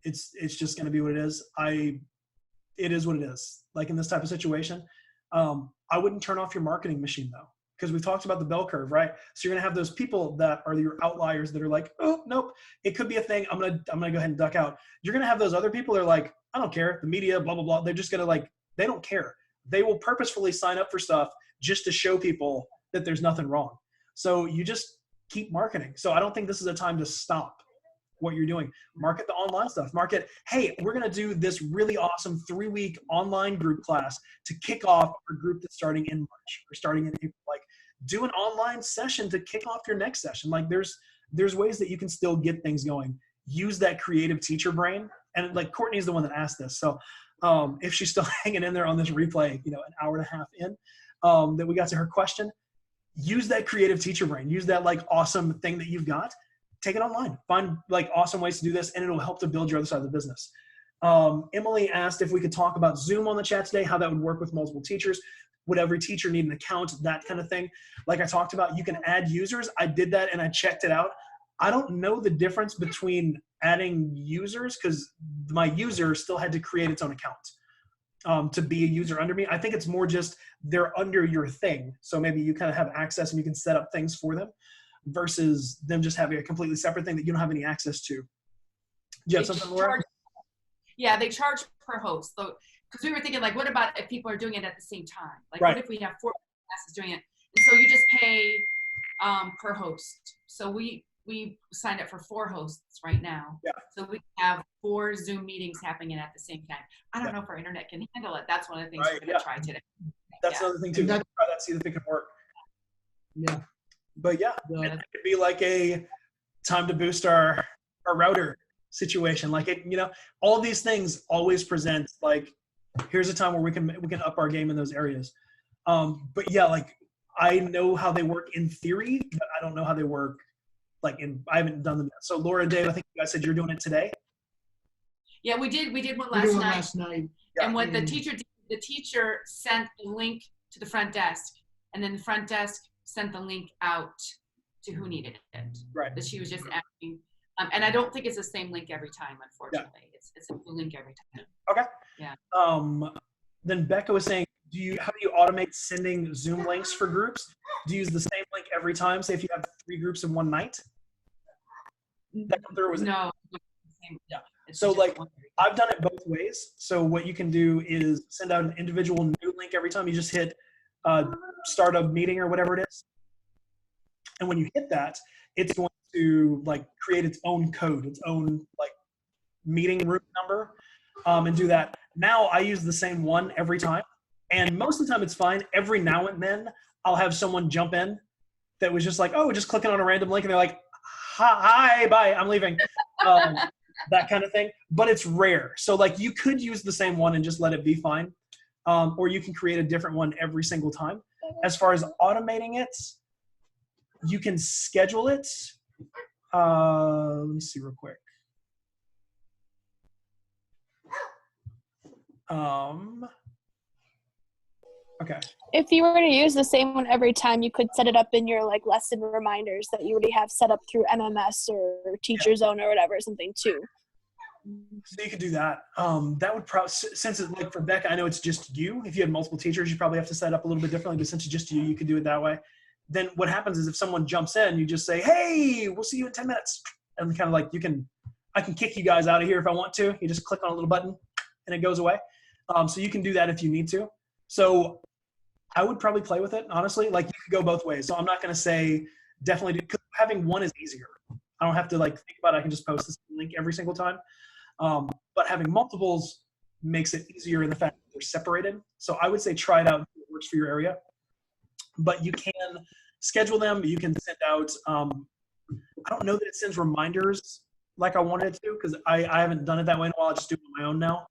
It's just going to be what it is. It is what it is. Like in this type of situation, I wouldn't turn off your marketing machine though, because we've talked about the bell curve, right? So you're going to have those people that are your outliers that are like, oh, nope, it could be a thing. I'm going to go ahead and duck out. You're going to have those other people that are like, I don't care. The media, blah, blah, blah. They're just going to like, they don't care. They will purposefully sign up for stuff just to show people that there's nothing wrong. So you just keep marketing. So I don't think this is a time to stop what you're doing. Market the online stuff. Market, hey, we're going to do this really awesome 3-week online group class to kick off our group that's starting in March or starting in April. Like, do an online session to kick off your next session. Like there's ways that you can still get things going. Use that creative teacher brain. And like Courtney's the one that asked this. So if she's still hanging in there on this replay, an hour and a half in, that we got to her question, use that creative teacher brain. Use that like awesome thing that you've got. Take it online. Find like awesome ways to do this, and it'll help to build your other side of the business. Emily asked if we could talk about Zoom on the chat today, how that would work with multiple teachers. Would every teacher need an account? That kind of thing. Like I talked about, you can add users. I did that and I checked it out. I don't know the difference between adding users because my user still had to create its own account to be a user under me. I think it's more just they're under your thing. So maybe you kind of have access and you can set up things for them, versus them just having a completely separate thing that you don't have any access to. Do you have something, Laura? Yeah, they charge per host. So, because we were thinking, like, what about if people are doing it at the same time? Like, right. What if we have 4 classes doing it? And so you just pay per host. So we signed up for 4 hosts right now. Yeah. So we have 4 Zoom meetings happening at the same time. I don't know if our internet can handle it. That's one of the things we're going to try today. That's another thing too. Try that, see if it can work. Yeah. But yeah, it could be like a time to boost our router situation. Like it, all these things always present like, here's a time where we can up our game in those areas. But yeah, like I know how they work in theory, but I don't know how they work I haven't done them yet. So Laura and Dave, I think you guys said you're doing it today. Yeah, we did one We did one last last night. Yeah. And what the teacher sent the link to the front desk, and then the front desk sent the link out to who needed it. Right. That she was just asking. And I don't think it's the same link every time, unfortunately. Yeah. It's a new link every time. Okay. Yeah. Then Becca was saying, how do you automate sending Zoom links for groups? Do you use the same link every time? Say if you have 3 groups in one night? That come through, No. Yeah. So like I've done it both ways. So what you can do is send out an individual new link every time. You just hit start a meeting or whatever it is. And when you hit that, it's going to like create its own code, its own like meeting room number, and do that. Now I use the same one every time. And most of the time it's fine. Every now and then I'll have someone jump in that was just like, oh, just clicking on a random link. And they're like, hi, bye, I'm leaving. that kind of thing, but it's rare. So like you could use the same one and just let it be fine. Or you can create a different one every single time. As far as automating it, you can schedule it. Let me see real quick. Okay. If you were to use the same one every time, you could set it up in your like lesson reminders that you already have set up through MMS or Teacher Zone or whatever, something too. So you could do that. That would probably, since it's like for Becca, I know it's just you. If you had multiple teachers, you probably have to set up a little bit differently, but since it's just you, you could do it that way. Then what happens is if someone jumps in, you just say, hey, we'll see you in 10 minutes. And kind of like I can kick you guys out of here if I want to. You just click on a little button and it goes away. So you can do that if you need to. So I would probably play with it, honestly. Like you could go both ways. So I'm not going to say definitely do, because having one is easier. I don't have to like think about it. I can just post this link every single time. But having multiples makes it easier in the fact that they're separated. So I would say try it out if it works for your area. But you can schedule them. You can send out, I don't know that it sends reminders like I wanted it to because I haven't done it that way in a while. I just do it on my own now.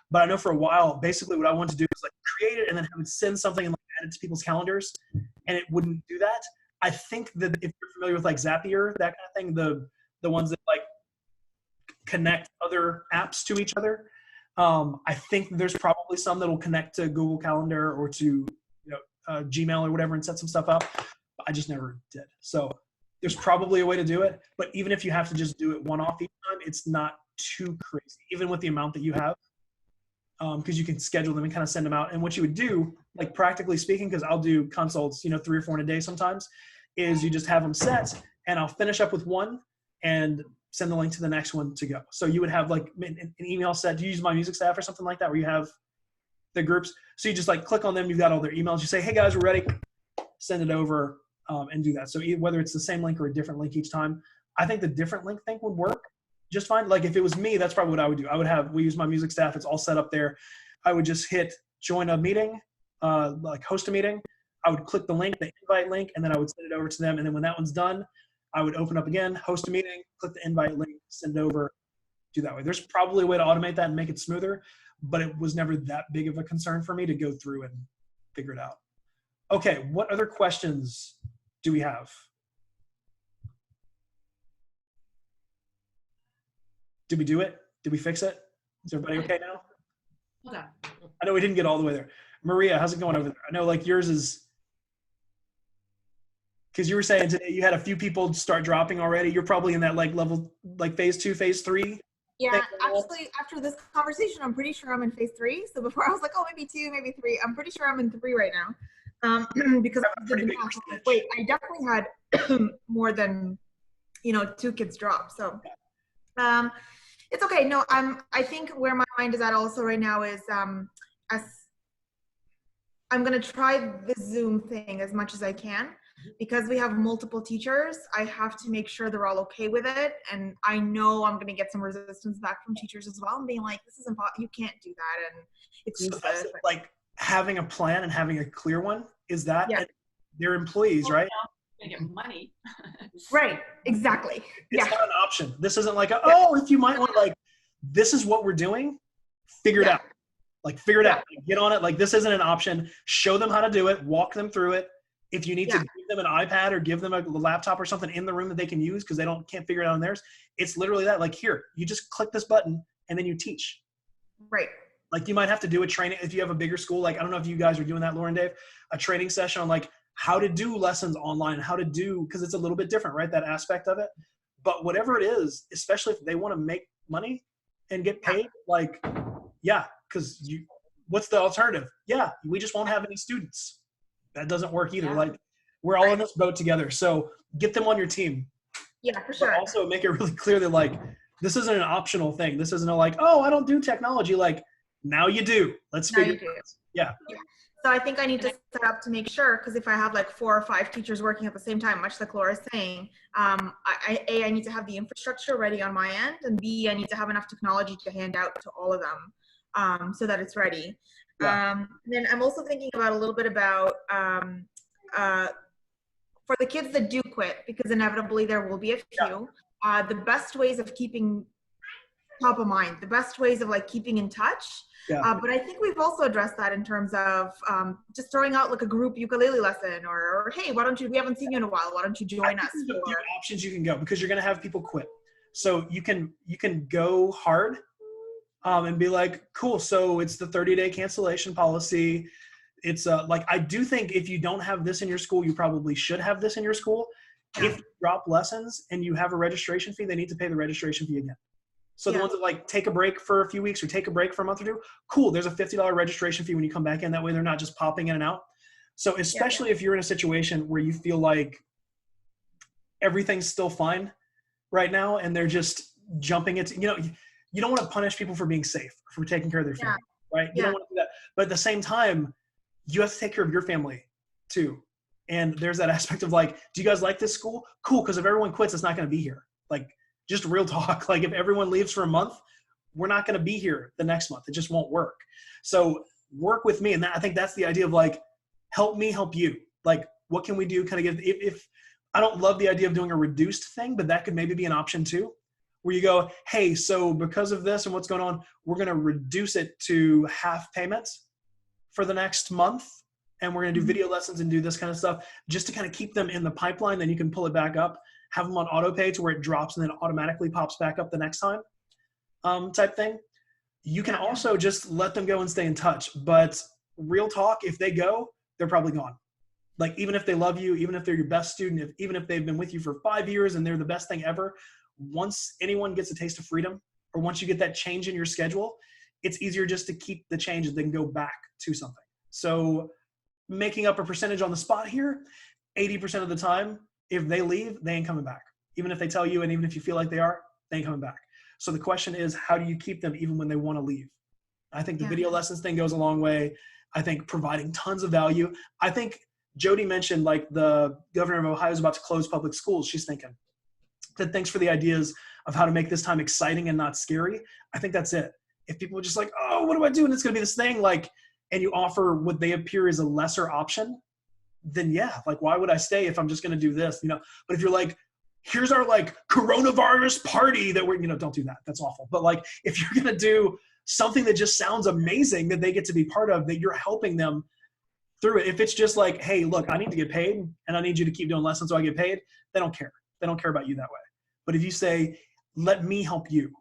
But I know for a while, basically what I wanted to do is like create it and then have it send something and like add it to people's calendars, and it wouldn't do that. I think that if you're familiar with like Zapier, that kind of thing, the ones that like connect other apps to each other, I think there's probably some that will connect to Google Calendar or to Gmail or whatever and set some stuff up. I just never did. So there's probably a way to do it, but even if you have to just do it one-off each time, it's not too crazy, even with the amount that you have. Because you can schedule them and kind of send them out. And what you would do, like practically speaking, because I'll do consults, 3 or 4 in a day sometimes, is you just have them set and I'll finish up with one and send the link to the next one to go. So you would have like an email set. Do you use My Music Staff or something like that where you have the groups? So you just like click on them. You've got all their emails. You say, hey guys, we're ready. Send it over and do that. So whether it's the same link or a different link each time, I think the different link thing would work just fine. Like if it was me, that's probably what I would do. We use My Music Staff. It's all set up there. I would just hit join a meeting, like host a meeting. I would click the link, the invite link, and then I would send it over to them. And then when that one's done, I would open up again, host a meeting, click the invite link, send it over, do that way. There's probably a way to automate that and make it smoother, but it was never that big of a concern for me to go through and figure it out. Okay, what other questions do we have? Did we do it? Did we fix it? Is everybody okay now? Okay. I know we didn't get all the way there. Maria, how's it going over there? I know like yours is, because you were saying today you had a few people start dropping already. You're probably in that like level, like phase 2, phase 3. Yeah, actually, after this conversation, I'm pretty sure I'm in phase 3. So before I was like, oh, maybe 2, maybe 3. I'm pretty sure I'm in 3 right now. Because wait, I definitely had more than 2 kids drop. So it's okay. No, I think where my mind is at also right now is as I'm gonna try the Zoom thing as much as I can. Because we have multiple teachers, I have to make sure they're all okay with it. And I know I'm going to get some resistance back from teachers as well and being like, this is impossible. You can't do that. And it's so that's like having a plan and having a clear one. Is that their employees, right? They get money. Right. Exactly. It's not an option. This isn't like, if you might want like, this is what we're doing. Figure it out. Like figure it out. Like, get on it. Like this isn't an option. Show them how to do it. Walk them through it. If you need to give them an iPad or give them a laptop or something in the room that they can use because they can't figure it out on theirs, it's literally that. Like here, you just click this button and then you teach. Right. Like you might have to do a training if you have a bigger school. Like I don't know if you guys are doing that, Lauren, Dave, a training session on like how to do lessons online, how to do, because it's a little bit different, right? That aspect of it. But whatever it is, especially if they want to make money and get paid, like, because what's the alternative? We just won't have any students. That doesn't work either. Like we're all in this boat together. So get them on your team. Yeah, for sure. But also make it really clear that like, this isn't an optional thing. This isn't like, oh, I don't do technology. Like now you do. Let's figure it out. Yeah. So I think I need to set up to make sure, because if I have like 4 or 5 teachers working at the same time, much like Laura's saying, I need to have the infrastructure ready on my end, and B, I need to have enough technology to hand out to all of them so that it's ready. And then I'm also thinking about a little bit about for the kids that do quit, because inevitably there will be a few, the best ways of keeping top of mind, the best ways of like keeping in touch. Yeah. But I think we've also addressed that in terms of just throwing out like a group ukulele lesson, or hey, why don't you, we haven't seen you in a while, why don't you join us? There's a few options you can go, because you're going to have people quit. So you can go hard and be like, cool, so it's the 30-day cancellation policy. It's like, I do think if you don't have this in your school, you probably should have this in your school. If you drop lessons and you have a registration fee, they need to pay the registration fee again. So the ones that like take a break for a few weeks or take a break for a month or two, cool, there's a $50 registration fee when you come back in. That way they're not just popping in and out. So especially if you're in a situation where you feel like everything's still fine right now and they're just jumping into, you don't want to punish people for being safe, for taking care of their family, right? You don't want to do that. But at the same time, you have to take care of your family too. And there's that aspect of like, do you guys like this school? Cool, because if everyone quits, it's not going to be here. Like, just real talk. Like, if everyone leaves for a month, we're not going to be here the next month. It just won't work. So work with me. And I think that's the idea of like, help me help you. Like, what can we do? Kind of give, if I don't love the idea of doing a reduced thing, but that could maybe be an option too, where you go, hey, so because of this and what's going on, we're going to reduce it to half payments for the next month. And we're going to do video lessons and do this kind of stuff just to kind of keep them in the pipeline. Then you can pull it back up, have them on auto pay to where it drops and then automatically pops back up the next time type thing. You can also just let them go and stay in touch. But real talk, if they go, they're probably gone. Like, even if they love you, even if they're your best student, even if they've been with you for 5 years and they're the best thing ever, once anyone gets a taste of freedom, or once you get that change in your schedule, it's easier just to keep the change than go back to something. So making up a percentage on the spot here, 80% of the time, if they leave, they ain't coming back. Even if they tell you, and even if you feel like they are, they ain't coming back. So the question is, how do you keep them even when they want to leave? I think the video lessons thing goes a long way. I think providing tons of value. I think Jody mentioned like the governor of Ohio is about to close public schools. She's thinking that thanks for the ideas of how to make this time exciting and not scary. I think that's it. If people are just like, oh, what do I do? And it's going to be this thing, like, and you offer what they appear is a lesser option, then yeah, like, why would I stay if I'm just going to do this, But if you're like, here's our like coronavirus party that we're, don't do that. That's awful. But like, if you're going to do something that just sounds amazing that they get to be part of, that you're helping them through it. If it's just like, hey, look, I need to get paid and I need you to keep doing lessons so I get paid, they don't care. They don't care about you that way. But if you say, let me help you.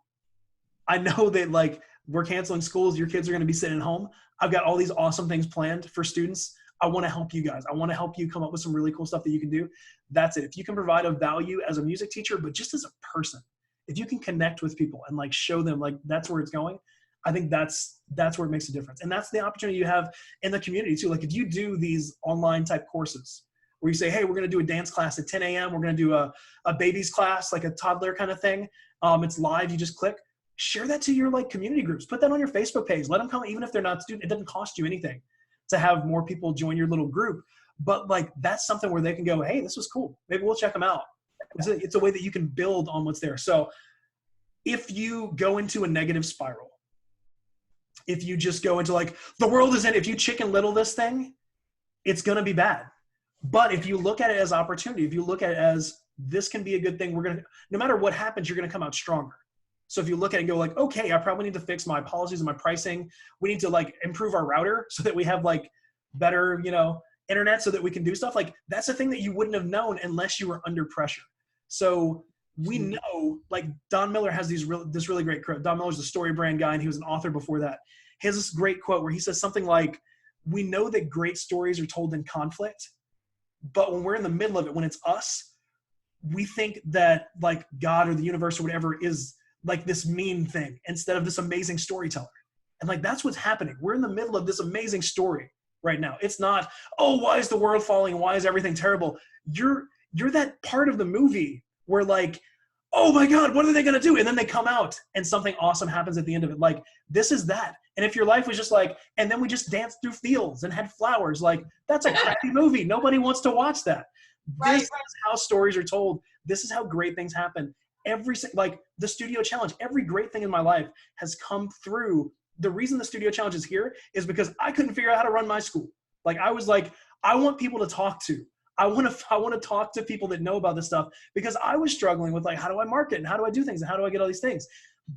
I know that like we're canceling schools, your kids are going to be sitting at home. I've got all these awesome things planned for students. I want to help you guys. I want to help you come up with some really cool stuff that you can do. That's it. If you can provide a value as a music teacher, but just as a person, if you can connect with people and like show them like that's where it's going, I think that's where it makes a difference. And that's the opportunity you have in the community too. Like if you do these online type courses where you say, hey, we're going to do a dance class at 10 a.m. We're going to do a baby's class, like a toddler kind of thing. It's live. You just click. Share that to your like community groups. Put that on your Facebook page. Let them come, even if they're not student. It doesn't cost you anything to have more people join your little group. But like that's something where they can go, hey, this was cool. Maybe we'll check them out. It's a way that you can build on what's there. So if you go into a negative spiral, if you just go into like the world is in, if you Chicken Little this thing, it's going to be bad. But if you look at it as opportunity, if you look at it as this can be a good thing, no matter what happens, you're going to come out stronger. So if you look at it and go like, okay, I probably need to fix my policies and my pricing. We need to like improve our router so that we have like better, internet so that we can do stuff. Like that's a thing that you wouldn't have known unless you were under pressure. So we know like Don Miller has this really great quote. Don Miller's a story brand guy and he was an author before that. He has this great quote where he says something like, we know that great stories are told in conflict, but when we're in the middle of it, when it's us, we think that like God or the universe or whatever is like this mean thing instead of this amazing storyteller. And like, that's what's happening. We're in the middle of this amazing story right now. It's not, oh, why is the world falling? Why is everything terrible? You're that part of the movie where like, oh my God, what are they going to do? And then they come out and something awesome happens at the end of it. Like, this is that. And if your life was just like, and then we just danced through fields and had flowers, like that's a crappy movie. Nobody wants to watch that. This is how stories are told. This is how great things happen. Like the Studio Challenge, every great thing in my life has come through. The reason the Studio Challenge is here is because I couldn't figure out how to run my school. Like I was like, I want people to talk to. I want to talk to people that know about this stuff because I was struggling with like, how do I market and how do I do things and how do I get all these things?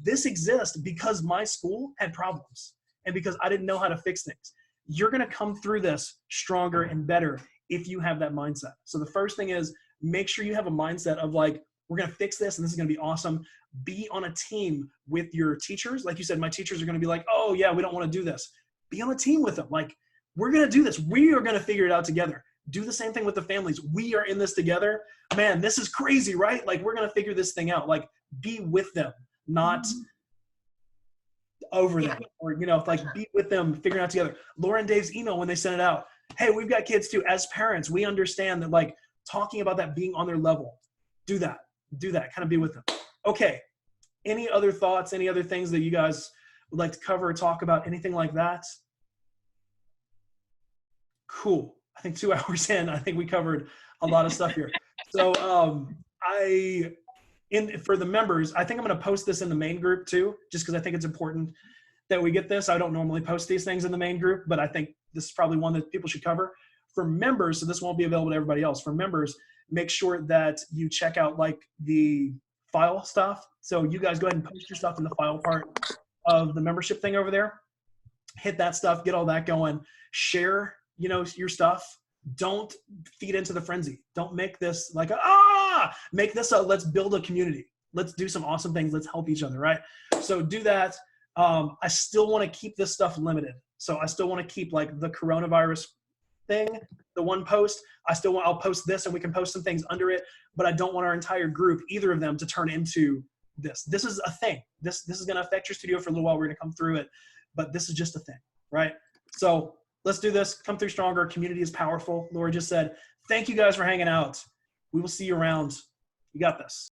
this exists because my school had problems and because I didn't know how to fix things. You're going to come through this stronger and better if you have that mindset. So the first thing is make sure you have a mindset of like, we're going to fix this and this is going to be awesome. Be on a team with your teachers. Like you said, my teachers are going to be like, oh yeah, we don't want to do this. Be on a team with them. Like, we're going to do this. We are going to figure it out together. Do the same thing with the families. We are in this together. Man, this is crazy, right? Like, we're going to figure this thing out. Like, be with them, not over them, or, you know, like be with them, figuring it out together. Laura and Dave's email when they sent it out, hey, we've got kids too. As parents, we understand that, like, talking about that, being on their level, do that, kind of be with them. Okay. Any other thoughts, any other things that you guys would like to cover or talk about, anything like that? Cool. I think 2 hours in, I think we covered a lot of stuff here. So for the members, I think I'm going to post this in the main group too, just because I think it's important that we get this. I don't normally post these things in the main group, but I think this is probably one that people should cover. For members, so this won't be available to everybody else. For members, make sure that you check out like the file stuff. So you guys go ahead and post your stuff in the file part of the membership thing over there. Hit that stuff, get all that going. Share, you know, your stuff. Don't feed into the frenzy. Don't make this like, make this a, let's build a community. Let's do some awesome things. Let's help each other, right? So do that. I still want to keep this stuff limited. So I still want to keep like the coronavirus thing, the one post. I'll post this and we can post some things under it, but I don't want our entire group, either of them, to turn into this. This is a thing. This is going to affect your studio for a little while. We're going to come through it, but this is just a thing, right? So let's do this. Come through stronger. Community is powerful. Laura just said, thank you guys for hanging out. We will see you around. You got this.